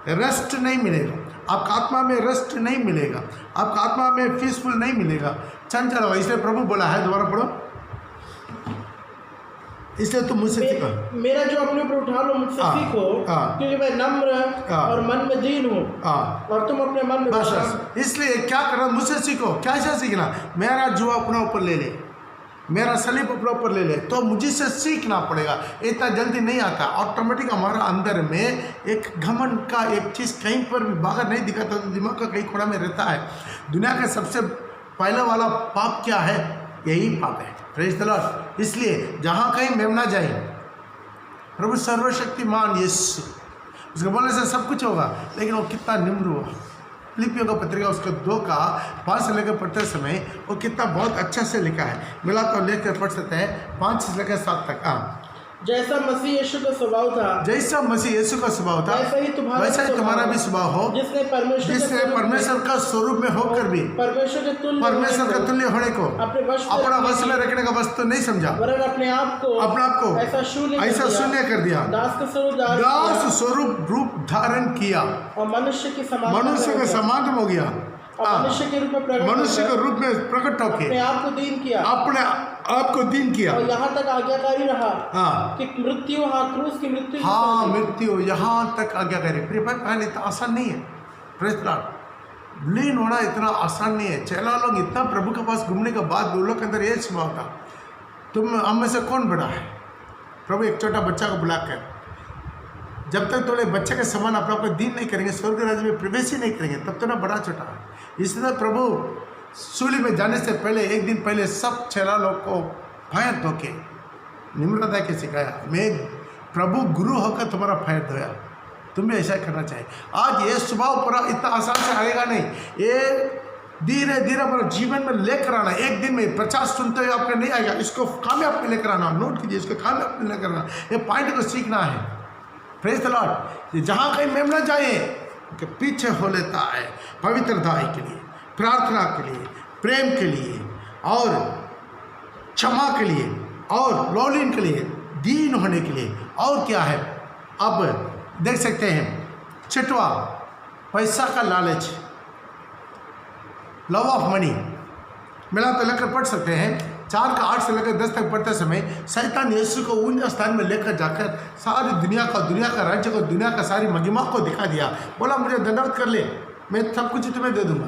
रेस्ट नहीं मिलेगा, आपका आत्मा में रेस्ट नहीं मिलेगा, आपका आत्मा में पीसफुल नहीं मिलेगा, चंचल होगा। इसलिए प्रभु बोला है, दोबारा पढ़ो, इसलिए तुम मुझसे सीखो। मेरा जो अपने ऊपर उठा लो, मुझसे सीखो, क्योंकि मैं नम्र और मन में दीन हूँ, और तुम अपने मन में बस। इसलिए क्या करना, मुझसे सीखो। कैसे सीखना? मेरा जो अपने ऊपर ले ले, मेरा सलीब अपने ऊपर ले ले, तो मुझे से सीखना पड़ेगा। इतना जल्दी नहीं आता। ऑटोमेटिक हमारा अंदर में एक घमंड का एक चीज़ कहीं पर भी बाहर नहीं दिखाता, तो दिमाग का कहीं कोना में रहता है। दुनिया का सबसे पहला वाला पाप क्या है? यही पाप है। Praise the Lord. इसलिए जहाँ कहीं मेमना जाए, प्रभु सर्वशक्तिमान यीशु, उसके बोलने से सब कुछ होगा, लेकिन वो कितना निम्र हुआ। फिलिपियों का पत्रिका उसका 2 का 5 से लेकर पढ़ते समय वो कितना बहुत अच्छा से लिखा है। मिला तो लेकर पढ़ सकते हैं 5 से लेकर 7 तक। जैसा मसीह यीशु का स्वभाव था, जैसा मसीह यीशु का स्वभाव था, वैसा ही तुम्हारा भी स्वभाव हो, जिसने परमेश्वर का स्वरूप में होकर भी परमेश्वर का तुल्य होने को अपना वश में रखने का वस्तु नहीं समझा, अपने आप को ऐसा शून्य कर दिया, दास स्वरूप रूप धारण किया और मनुष्य के समान हो गया, मनुष्य के रूप में प्रकट होकर अपने आप को दीन किया और यहाँ तक आज्ञाकारी रहा कि मृत्यु, क्रूस की मृत्यु, यहाँ तक आज्ञाकारी। प्रिय भाई बहन, इतना आसान नहीं है। Praise the Lord. लीन होना इतना आसान नहीं है। चेला लोग इतना प्रभु के पास घूमने के बाद उन लोग के अंदर ये स्वभाव था, तुम हम में से कौन बड़ा है? प्रभु एक छोटा बच्चा को बुलाकर, जब तक थोड़े बच्चे के समान अपना आपको दीन नहीं करेंगे, स्वर्ग राज्य में प्रवेश ही नहीं करेंगे, तब तो ना बड़ा छोटा है। इसलिए प्रभु सूली में जाने से पहले, एक दिन पहले, सब चेला लोग को पैर धो के निम्रता के सिखाया। मैं प्रभु गुरु होकर तुम्हारा पैर धोया, तुम भी ऐसा करना चाहिए। आज ये स्वभाव पूरा इतना आसान से आएगा नहीं, ये धीरे धीरे हमारे जीवन में लेकर आना। एक दिन में 50 सुनते हुए आपका नहीं आएगा, इसको कामयाब में लेकर आना। नोट कीजिए, इसको कामयाब में लेकर आना। ये पॉइंट को सीखना है। Praise the Lord. जहाँ कहीं मेमना जाए कि पीछे हो लेता है पवित्रता के लिए, प्रार्थना के लिए, प्रेम के लिए, और क्षमा के लिए, और लौलीन के लिए, दीन होने के लिए। और क्या है? अब देख सकते हैं 6वां, पैसा का लालच, लव ऑफ मनी। मिला तो लेकर पढ़ सकते हैं 4 का 8 से लेकर 10 तक पढ़ते समय शैतान यीशु को उन स्थान में लेकर जाकर सारी दुनिया का राज्य को, दुनिया का सारी महिमा को दिखा दिया। बोला मुझे दंडवत कर ले, मैं सब कुछ तुम्हें दे दूंगा।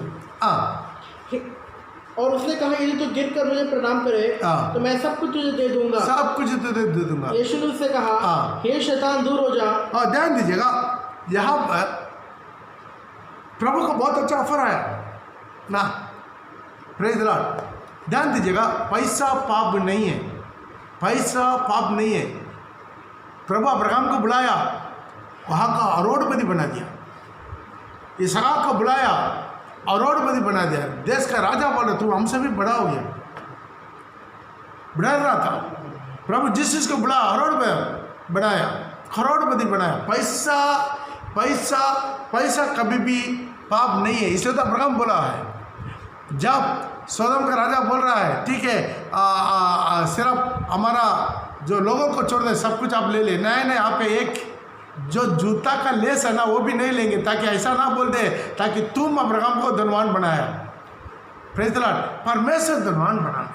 और उसने कहा यदि तू गिर कर मुझे प्रणाम करे तो मैं सब कुछ तुझे दे दूंगा, सब कुछ तुझे दे दूंगा। यीशु ने उससे कहा हे शैतान दूर हो जा। और ध्यान दीजिएगा, यहाँ पर प्रभु को बहुत अच्छा ऑफर आया ना। Praise the Lord. ध्यान दीजिएगा, पैसा पाप नहीं है, पैसा पाप नहीं है। प्रभु अब्राहम को बुलाया, वहाँ का अरोड़पति बना दिया। इसहाक को बुलाया, अरोड़पति बना दिया। देश का राजा बोला तू हमसे भी बड़ा हो गया, बढ़ा रहा था। प्रभु जिस चीज़ को बुलाया अरोड़पति बनाया, करोड़पति बनाया। पैसा पैसा पैसा कभी भी पाप नहीं है। इसलिए तो अब्राहम बोला है, जब सोदम का राजा बोल रहा है ठीक है सिर्फ हमारा जो लोगों को छोड़ दे, सब कुछ आप ले ले, नहीं आप एक जो जूता का लेस है ना वो भी नहीं लेंगे, ताकि ऐसा ना बोल दे ताकि तुम अब्राहम को धनवान बनाया। Praise the Lord. परमेश्वर धनवान बनाना है,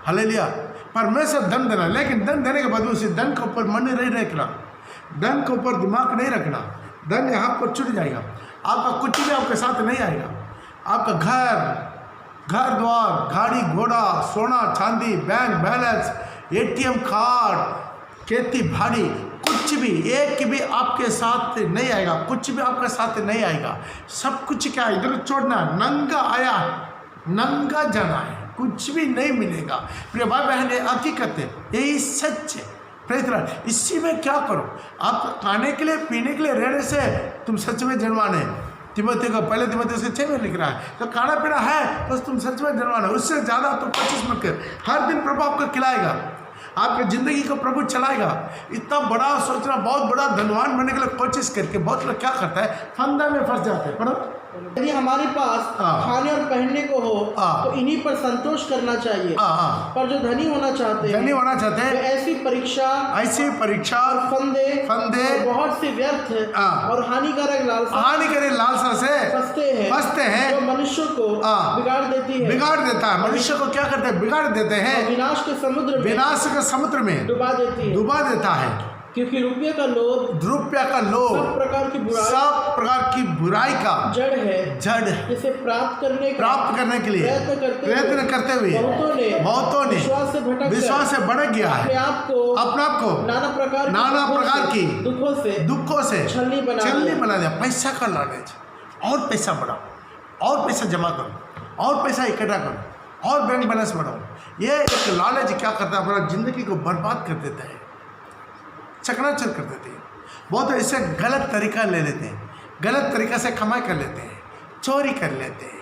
हालेलुया। परमेश्वर धन देना, लेकिन धन देने के बाद उसी धन के ऊपर मन नहीं रखना, धन के ऊपर दिमाग नहीं रखना। धन यहाँ पर छूट जाएगा, आपका कुछ भी आपके साथ नहीं आएगा। आपका घर द्वार, गाड़ी घोड़ा, सोना चांदी, बैंक बैलेंस, ATM कार्ड, खेती बाड़ी, कुछ भी एक भी आपके साथ नहीं आएगा, कुछ भी आपके साथ नहीं आएगा। सब कुछ क्या इधर छोड़ना, नंगा आया नंगा जाना है, कुछ भी नहीं मिलेगा। प्रिय भाई बहन, ये हकीकत है, यही सच है। Praise the Lord. इसी में क्या करो, आप खाने के लिए पीने के लिए रहने से तुम सच में जन्माने। तिमोथी को पहले तिमोथी से 6 में लिख रहा है, तो खाना पीना है बस तुम सच में जन्माना, उससे ज़्यादा तुम कोशिश मत कर। हर दिन प्रभु आपको खिलाएगा, आपकी ज़िंदगी को प्रभु चलाएगा। इतना बड़ा सोचना, बहुत बड़ा धनवान बनने के लिए कोशिश करके बहुत लोग क्या करता है, फंदा में फंस जाते हैं। पर यदि हमारे पास खाने और पहनने को हो तो इन्हीं पर संतोष करना चाहिए। पर जो धनी होना चाहते हैं ऐसी परीक्षा फंदे बहुत लौट से व्यर्थ और हानिकारक लालसा से फंसते हैं जो मनुष्य को बिगाड़ देता है। मनुष्य को क्या करते हैं? बिगाड़ देते हैं। विनाश के समुद्र में डुबा देता है। क्योंकि रुपये का लोभ सब प्रकार की बुराई का जड़ है जिसे प्राप्त करने के लिए प्रयत्न करते हुए बहुतों ने विश्वास से भटक गया है। अपने आप को नाना प्रकार की दुखों से छलनी बना दिया। पैसा का लालच, और पैसा बढ़ाओ, और पैसा जमा करो, और पैसा इकट्ठा करो, और बैंक बैलेंस बढ़ाओ। ये एक लालच क्या करता है? हमारा जिंदगी को बर्बाद कर देता है, चकनाचूर कर देते हैं। बहुत ऐसे गलत तरीका ले लेते हैं, गलत तरीका से कमाई कर लेते हैं, चोरी कर लेते हैं,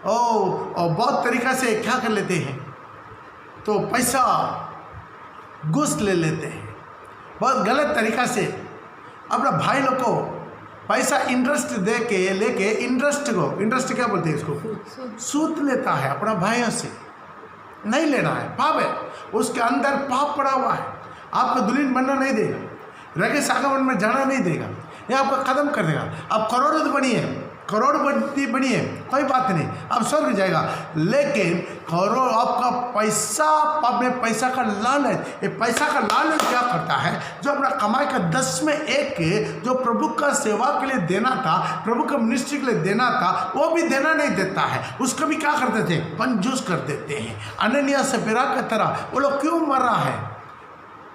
और बहुत तरीका से क्या कर लेते हैं, तो पैसा घूस ले लेते हैं। बहुत गलत तरीका से अपना भाई लोग को पैसा इंटरेस्ट दे के लेके इंटरेस्ट क्या बोलते हैं इसको? सूद लेता है अपना भाइयों से। नहीं लेना है, पाप है, उसके अंदर पाप पड़ा हुआ है। आपको दुल्हन बनना नहीं देगा, रगे सागवन में जाना नहीं देगा, ये आपका कदम कर देगा। आप करोड़पति बनिए, कोई बात नहीं, आप स्वर्ग जाएगा। लेकिन आपका पैसा, अपने पैसा का लालच, ये पैसा का लालच क्या करता है? जो अपना कमाई का 10 में 1 जो प्रभु का सेवा के लिए देना था, प्रभु का मिनिस्ट्री के लिए देना था, वो भी देना नहीं देता है। उसको भी क्या करते थे? कंजूस कर देते हैं। अनन्या सफीरा की तरह वो लोग क्यों मर रहा है?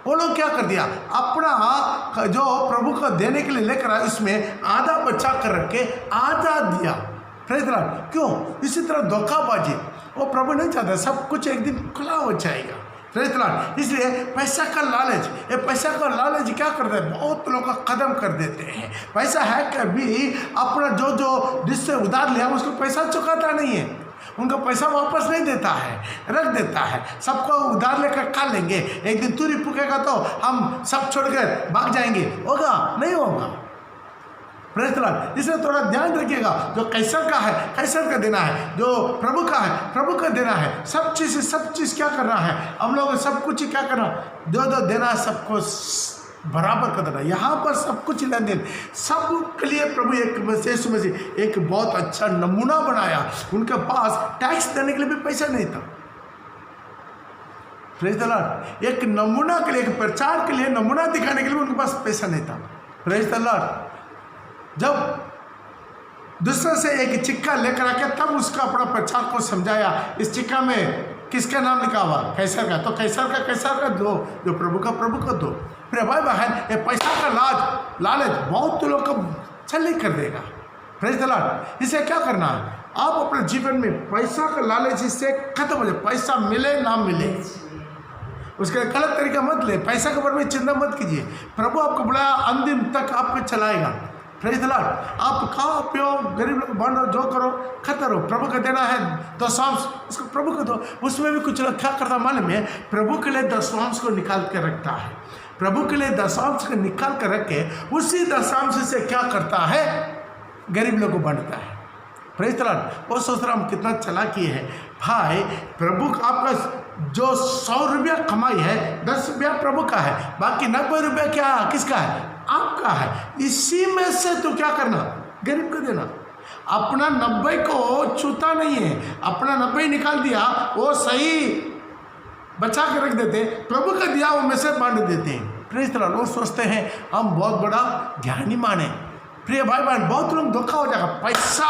वो लोग क्या कर दिया? अपना जो प्रभु को देने के लिए लेकर आया, इसमें आधा बचा कर रख के आधा दिया। क्यों? इसी तरह धोखाबाजी वो प्रभु नहीं चाहता। सब कुछ एक दिन खुला हो जाएगा। इसलिए पैसा का लालच, ये पैसा का लालच क्या करता है? बहुत लोग का कदम कर देते हैं। पैसा है कभी अपना जो जिससे उधार लिया उसको पैसा चुकाता नहीं है, उनका पैसा वापस नहीं देता है, रख देता है। सबको उधार लेकर खा लेंगे, एक दिन तूरी फूकेगा तो हम सब छोड़कर भाग जाएंगे। होगा? नहीं होगा। इसलिए थोड़ा ध्यान रखिएगा, जो कैसर का है कैसर का देना है, जो प्रभु का है प्रभु का देना है। सब चीज़ क्या करना है? हम लोग सब कुछ क्या करना, जो देना है सबको बराबर कर देना। यहाँ पर सब कुछ लेन देन सब के लिए प्रभु यीशु मसीह एक बहुत अच्छा नमूना बनाया। उनके पास टैक्स देने के लिए भी पैसा नहीं था। Praise the Lord. एक नमूना के लिए, एक प्रचार के लिए, नमूना दिखाने के लिए उनके पास पैसा नहीं था। Praise the Lord. जब दूसरे से एक चिक्का लेकर आके तब उसका अपना प्रचार को समझाया। इस चिक्का में किसका नाम लिखा हुआ? कैसर का। तो कैसर का दो, जो प्रभु का दो। फिर भाई बहन, ये पैसा का लालच बहुत लोग को छलनी कर देगा। Praise the Lord. इसे क्या करना है? आप अपने जीवन में पैसा का लालच इससे खत्म हो जाए। पैसा मिले ना मिले, उसका गलत तरीका मत ले। पैसा के बारे में चिंता मत कीजिए। प्रभु आपको बुलाया, अंतिम तक आपको चलाएगा। Praise the Lord. आप खाओ पियो, गरीब लोग बांटो, जो करो खतर हो। प्रभु का देना है दशमांश, उसको प्रभु को दो। उसमें भी कुछ लोग क्या करता मालूम है? प्रभु के लिए दशमांश को निकाल के रखता है। प्रभु के लिए दशमांश को निकाल कर रख के उसी दशमांश से क्या करता है? गरीब लोगों को बांटता है। Praise the Lord. वो सोच रहा हम कितना चालाकी है भाई। प्रभु आपका जो 100 रुपया कमाई है, 10 रुपया प्रभु का है, बाकी 90 रुपया क्या किसका है? आपका है। इसी में से तो क्या करना? गरीब को देना। अपना 90 को छूता नहीं है। अपना 90 निकाल दिया, वो सही बचा के रख देते, प्रभु का दिया वो में से बांट देते हैं। Praise the Lord. वो सोचते हैं हम बहुत बड़ा ज्ञानी माने। प्रिय भाई बहन, बहुत लोग धोखा हो जाएगा। पैसा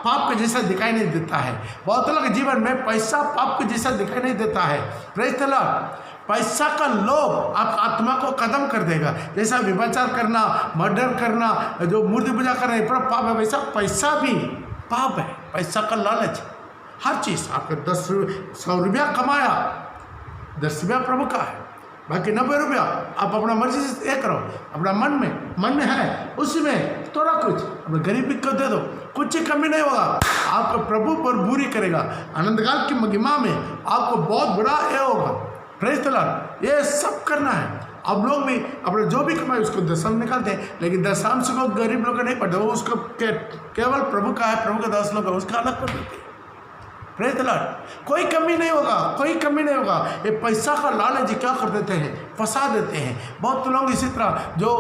पाप के जैसा दिखाई नहीं देता है। बहुत लोग के जीवन में पैसा पाप के जैसा दिखाई नहीं देता है। Praise the Lord. पैसा का लोभ आप आत्मा को खत्म कर देगा। जैसा व्यभिचार करना, मर्डर करना, जो मूर्ति पूजा करना, ये पाप है, वैसा पैसा भी पाप है। पैसा का लालच, हर चीज़। आपको 100 रुपया कमाया, 10 रुपया प्रभु का है, बाकी 90 रुपया आप अपना मर्जी से ये करो। अपना मन में है, उसी में थोड़ा कुछ अपने गरीबी को दे दो, कुछ ही कमी नहीं होगा। आपको प्रभु पर बुरी करेगा। अनंतकाल की महिमा में आपको बहुत बड़ा ये होगा। Praise the Lord. ये सब करना है। अब लोग भी अपने जो भी कमाए उसको दशम निकालते हैं, लेकिन दशांश को गरीब लोग नहीं पढ़ते। वो उसको केवल प्रभु का है, प्रभु का 10 लोग है, उसका अलग कर देते हैं। Praise the Lord. कोई कमी नहीं होगा, कोई कमी नहीं होगा। ये पैसा का लालच क्या कर देते हैं? फंसा देते हैं। बहुत लोग इसी तरह जो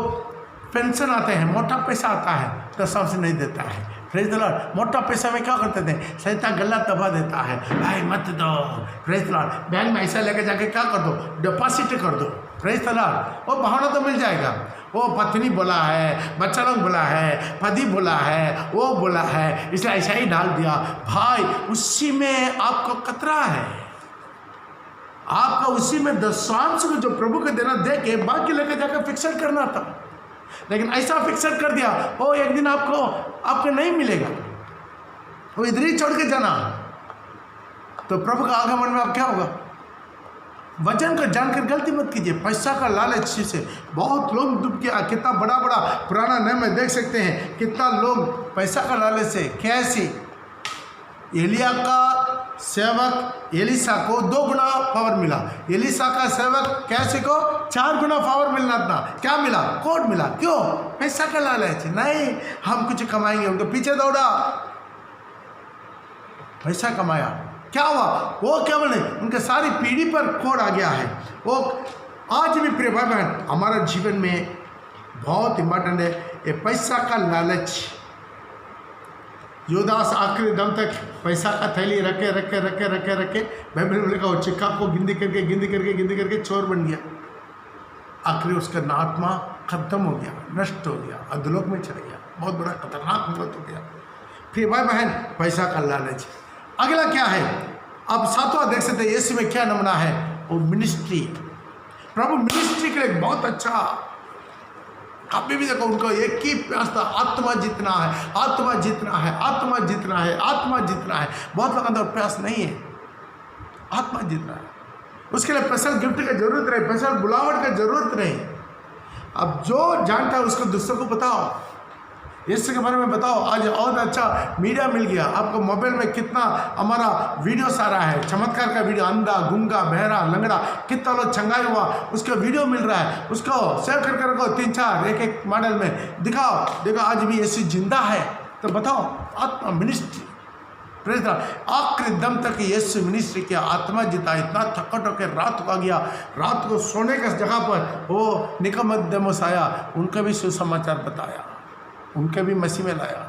पेंशन आते हैं, मोटा पैसा आता है, दशम से नहीं देता है। Praise the Lord. मोटा पैसा में क्या करते थे, शैतान गला दबा देता है, भाई मत दो। Praise the Lord. बैंक में ऐसा लेके जाके क्या कर दो, डिपॉजिट कर दो। Praise the Lord. वो बहाना तो मिल जाएगा, वो पत्नी बोला है, बच्चा लोग बोला है, पति बोला है, वो बोला है, इसलिए ऐसा ही डाल दिया। भाई उसी में आपको खतरा है, आपका उसी में दशांश को जो प्रभु को देना दे के बाकी लेके जाकर फिक्सर करना था, लेकिन ऐसा फिक्सर कर दिया वो एक दिन आपको नहीं मिलेगा, वो इधर ही छोड़ के जाना। तो प्रभु का आगमन में आप क्या होगा। वचन को जानकर गलती मत कीजिए। पैसा का लालच से बहुत लोग डूब गया। कितना बड़ा बड़ा पुराना नियम में देख सकते हैं, कितना लोग पैसा का लालच से। कैसी एलिया का सेवक एलिसा को 2 गुना पावर मिला, एलिसा का सेवक कैसे को 4 गुना पावर मिलना था। क्या मिला, कोड मिला। क्यों, पैसा का लालच। नहीं हम कुछ कमाएंगे, उनके पीछे दौड़ा, पैसा कमाया। क्या हुआ, वो क्या बोले, उनके सारी पीढ़ी पर कोड आ गया है। वो आज भी प्रिय भाई बहन हमारा जीवन में बहुत इंपॉर्टेंट है ये पैसा का लालच। योदास आखिरी दम तक पैसा का थैली रखे रखे रखे रखे रखे बाइबल में लिखा वो चिक्का को गिनती करके चोर बन गया। आखिरी उसका आत्मा खत्म हो गया, नष्ट हो गया, अधोलोक में चला गया। बहुत बड़ा खतरनाक मौत हो गया। फिर भाई बहन पैसा का लालच। अगला क्या है, अब 7वां देख सकते हैं यीशु में क्या नमूना है, वो मिनिस्ट्री। प्रभु मिनिस्ट्री के लिए बहुत अच्छा। कभी भी देखो उनको एक ही प्यास था, आत्मा जितना है, आत्मा जितना है, आत्मा जितना है, आत्मा जितना है। बहुत लोगों का प्यास नहीं है, आत्मा जितना है। उसके लिए स्पेशल गिफ्ट की जरूरत नहीं, स्पेशल बुलावट की जरूरत नहीं। अब जो जानता है उसको दूसरों को बताओ, यीशु के बारे में बताओ। आज और अच्छा मीडिया मिल गया आपको, मोबाइल में कितना हमारा वीडियो सारा है, चमत्कार का वीडियो, अंधा गूंगा बहरा लंगड़ा कितना लोग चंगाई हुआ उसका वीडियो मिल रहा है। उसको सेव करके रखो, 3-4 एक मॉडल में दिखाओ, देखो आज भी यीशु जिंदा है। तो बताओ आत्मा मिनिस्ट्री। Praise the Lord. आखिरी दम तक यीशु मिनिस्ट्री किया, आत्मा जिता। इतना थकट होकर रात को आ गया, रात को सोने के जगह पर वो निकोदेमुस आया, उनका भी सुसमाचार बताया, उनके भी मसीह में लाया।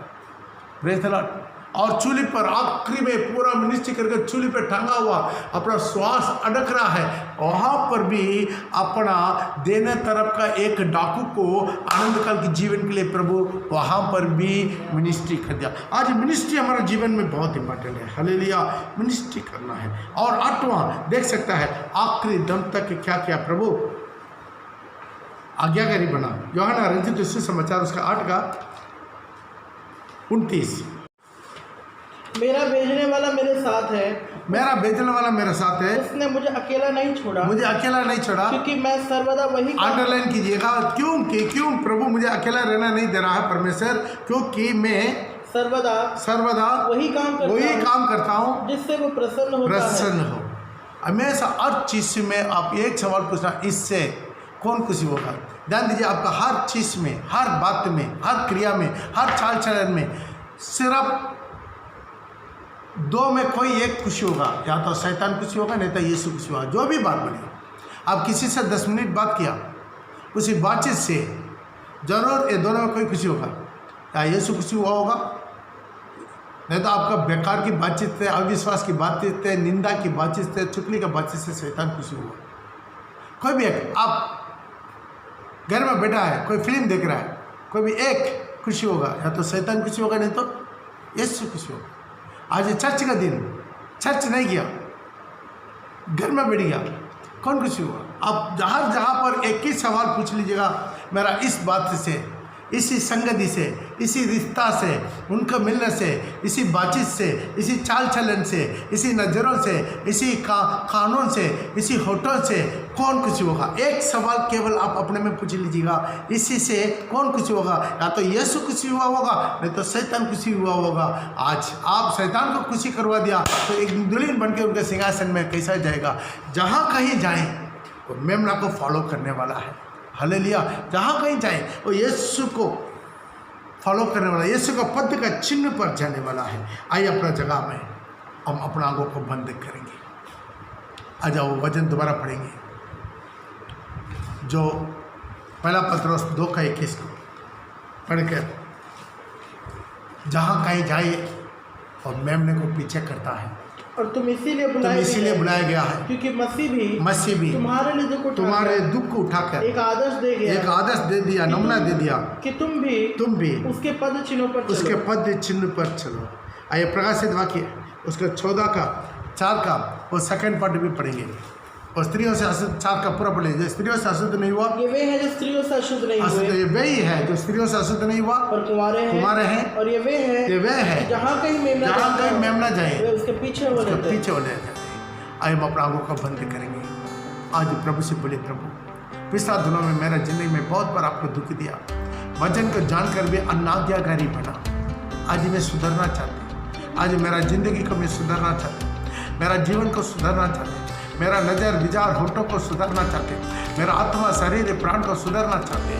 Praise the Lord. और चूल्हे पर आखिरी में पूरा मिनिस्ट्री करके चूल्हे पर टंगा हुआ, अपना श्वास अटक रहा है, वहाँ पर भी अपना देने तरफ का एक डाकू को आनंद काल के जीवन के लिए प्रभु वहाँ पर भी मिनिस्ट्री कर दिया। आज मिनिस्ट्री हमारे जीवन में बहुत इंपॉर्टेंट है। हालेलुया, मिनिस्ट्री करना है। और 8वां देख सकता है, आखिरी दम तक क्या किया प्रभु, आज्ञाकारी बना। यूहन्ना रचित सुसमाचार उसका 8:29। मेरा भेजने वाला मेरे साथ है, मेरा भेजने वाला मेरे साथ है, उसने मुझे अकेला नहीं छोड़ा, मुझे अकेला नहीं छोड़ा। क्योंकि मैं सर्वदा वही अंडरलाइन कीजिएगा, क्यों प्रभु मुझे अकेला रहना नहीं दे रहा है परमेश्वर, क्योंकि मैं सर्वदा वही काम करता हूँ जिससे वो प्रसन्न हो। हमेशा हर चीज में आप एक सवाल पूछना, इससे कौन खुशी होगा। ध्यान दीजिए, आपका हर चीज में, हर बात में, हर क्रिया में, हर चाल चलन में सिर्फ 2 में कोई एक खुशी होगा, या तो शैतान खुशी होगा नहीं तो यीशु खुशी होगा। जो भी बात बनी, आप किसी से 10 मिनट बात किया, उसी बातचीत से जरूर ये दोनों में कोई खुशी होगा, या यीशु खुशी हुआ होगा, नहीं तो आपका बेकार की बातचीत से, अविश्वास की बातचीत से, निंदा की बातचीत से, चुगली का बातचीत से शैतान खुशी हुआ। कोई भी एक, आप घर में बैठा है, कोई फिल्म देख रहा है, कोई भी एक खुशी होगा, या तो शैतान खुशी होगा नहीं तो यीशु खुशी होगा। आज चर्च का दिन, चर्च नहीं गया, घर में बैठ गया, कौन खुशी हुआ। आप हर जगह पर एक ही सवाल पूछ लीजिएगा, मेरा इस बात से, इसी संगति से, इसी रिश्ता से, उनको मिलने से, इसी बातचीत से, इसी चाल चलन से, इसी नज़रों से, इसी कानून से, इसी होटल से कौन खुशी होगा। एक सवाल केवल आप अपने में पूछ लीजिएगा, इसी से कौन खुशी होगा। या तो यीशु खुशी हुआ होगा नहीं तो शैतान खुशी हुआ होगा। आज आप शैतान को खुशी करवा दिया तो एक दुल्हन बन के उनके सिंहासन में कैसा जाएगा। जहाँ कहीं जाए वो मेमना को फॉलो करने वाला है। हालेलुया, जहाँ कहीं जाए वो यीशु को फॉलो करने वाला, यीशु का पद का चिन्ह पर जाने वाला है। आइए अपना जगह में हम अपना आंखों को बंद करेंगे। आ जाओ, वचन दोबारा पढ़ेंगे जो 1 पत्रोस 2:21 को। पढ़कर जहाँ कहीं जाए और मेमने को पीछे करता है। और तुम इसीलिए बुलाया गया है क्योंकि मसीह भी तुम्हारे लिए तुम्हारे दुख को उठाकर एक आदर्श दे दिया, नमूना दे दिया कि तुम भी उसके पद चिन्ह पर चलो। आइए प्रकाशित वाक्य उसके 14 का 4 का और सेकंड पार्ट भी पढ़ेंगे। और स्त्रियों से अशुद्ध 4 का पूरा पढ़ेंगे। जो स्त्रियों से अशुद्ध नहीं हुआ, ये वे है जो स्त्रियों से अशुद्ध नहीं हुए। ये वही है जो स्त्रियों से अशुद्ध नहीं हुआ और कुंवारे हैं। और ये वे है जहाँ कहीं मेमना जाए वे उसके पीछे हो जाते हैं। आइए हम अपना आंखों का बंद करेंगे। आज प्रभु से बोले, प्रभु पिछला दिनों में मेरा जिंदगी में बहुत बार आपको दुख दिया, वचन को जानकर भी अनाज्ञाकारी बना। आज मैं सुधरना चाहती, आज मेरा जिंदगी को मैं सुधरना चाहती, मेरा जीवन को सुधरना चाहती, मेरा नज़र विचार होठों को सुधरना चाहते, मेरा आत्मा शरीर प्राण को सुधरना चाहते।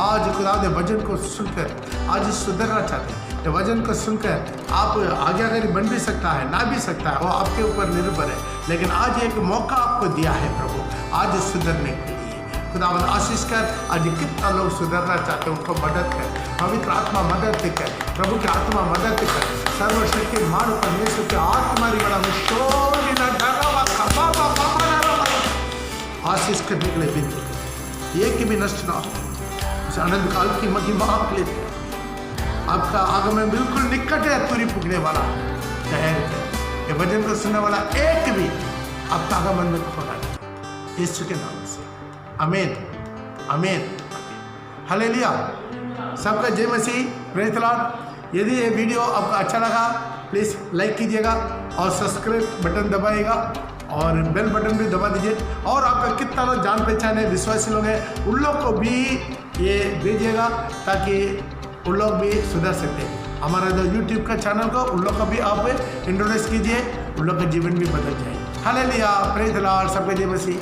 आज खुदा के वचन को सुनकर आज सुधरना चाहते। ये वचन को सुनकर आप आज्ञाकारी बन भी सकता है, ना भी सकता है, वो आपके ऊपर निर्भर है। लेकिन आज एक मौका आपको दिया है प्रभु आज सुधरने के लिए। खुदावंद आशीष कर। आज कितना लोग सुधरना चाहते हैं उनको मदद कर, पवित्र आत्मा मदद कर, प्रभु की आत्मा मदद कर, सर्वशक्ति मान परमेश्वर के आत्मा आशीष करने के लिए विनती, एक भी नष्ट ना हो। उस अनंत काल की महिमा आप लेते हैं। आपका आगमन बिल्कुल निकट है, पूरी पुगने वाला ठहर कर ये वचन को सुनने वाला एक भी आपका आगमन में खोना नहीं, यीशु के नाम से आमीन आमीन हालेलुया। सबका जय मसीह, प्रेज़ द लॉर्ड। यदि ये वीडियो आपको अच्छा लगा प्लीज़ लाइक कीजिएगा और सब्सक्राइब बटन दबाइएगा और बेल बटन भी दबा दीजिए। और आपका कितना लोग जान पहचान है, विश्वासी लोग हैं, उन लोग को भी ये भेजिएगा ताकि उन लोग भी सुधर सकते हैं। हमारा जो यूट्यूब का चैनल को उन लोग को भी आप इंट्रोड्यूस कीजिए, उन लोग का जीवन भी बदल जाए। Hallelujah, praise the Lord. सबका जय मसीह।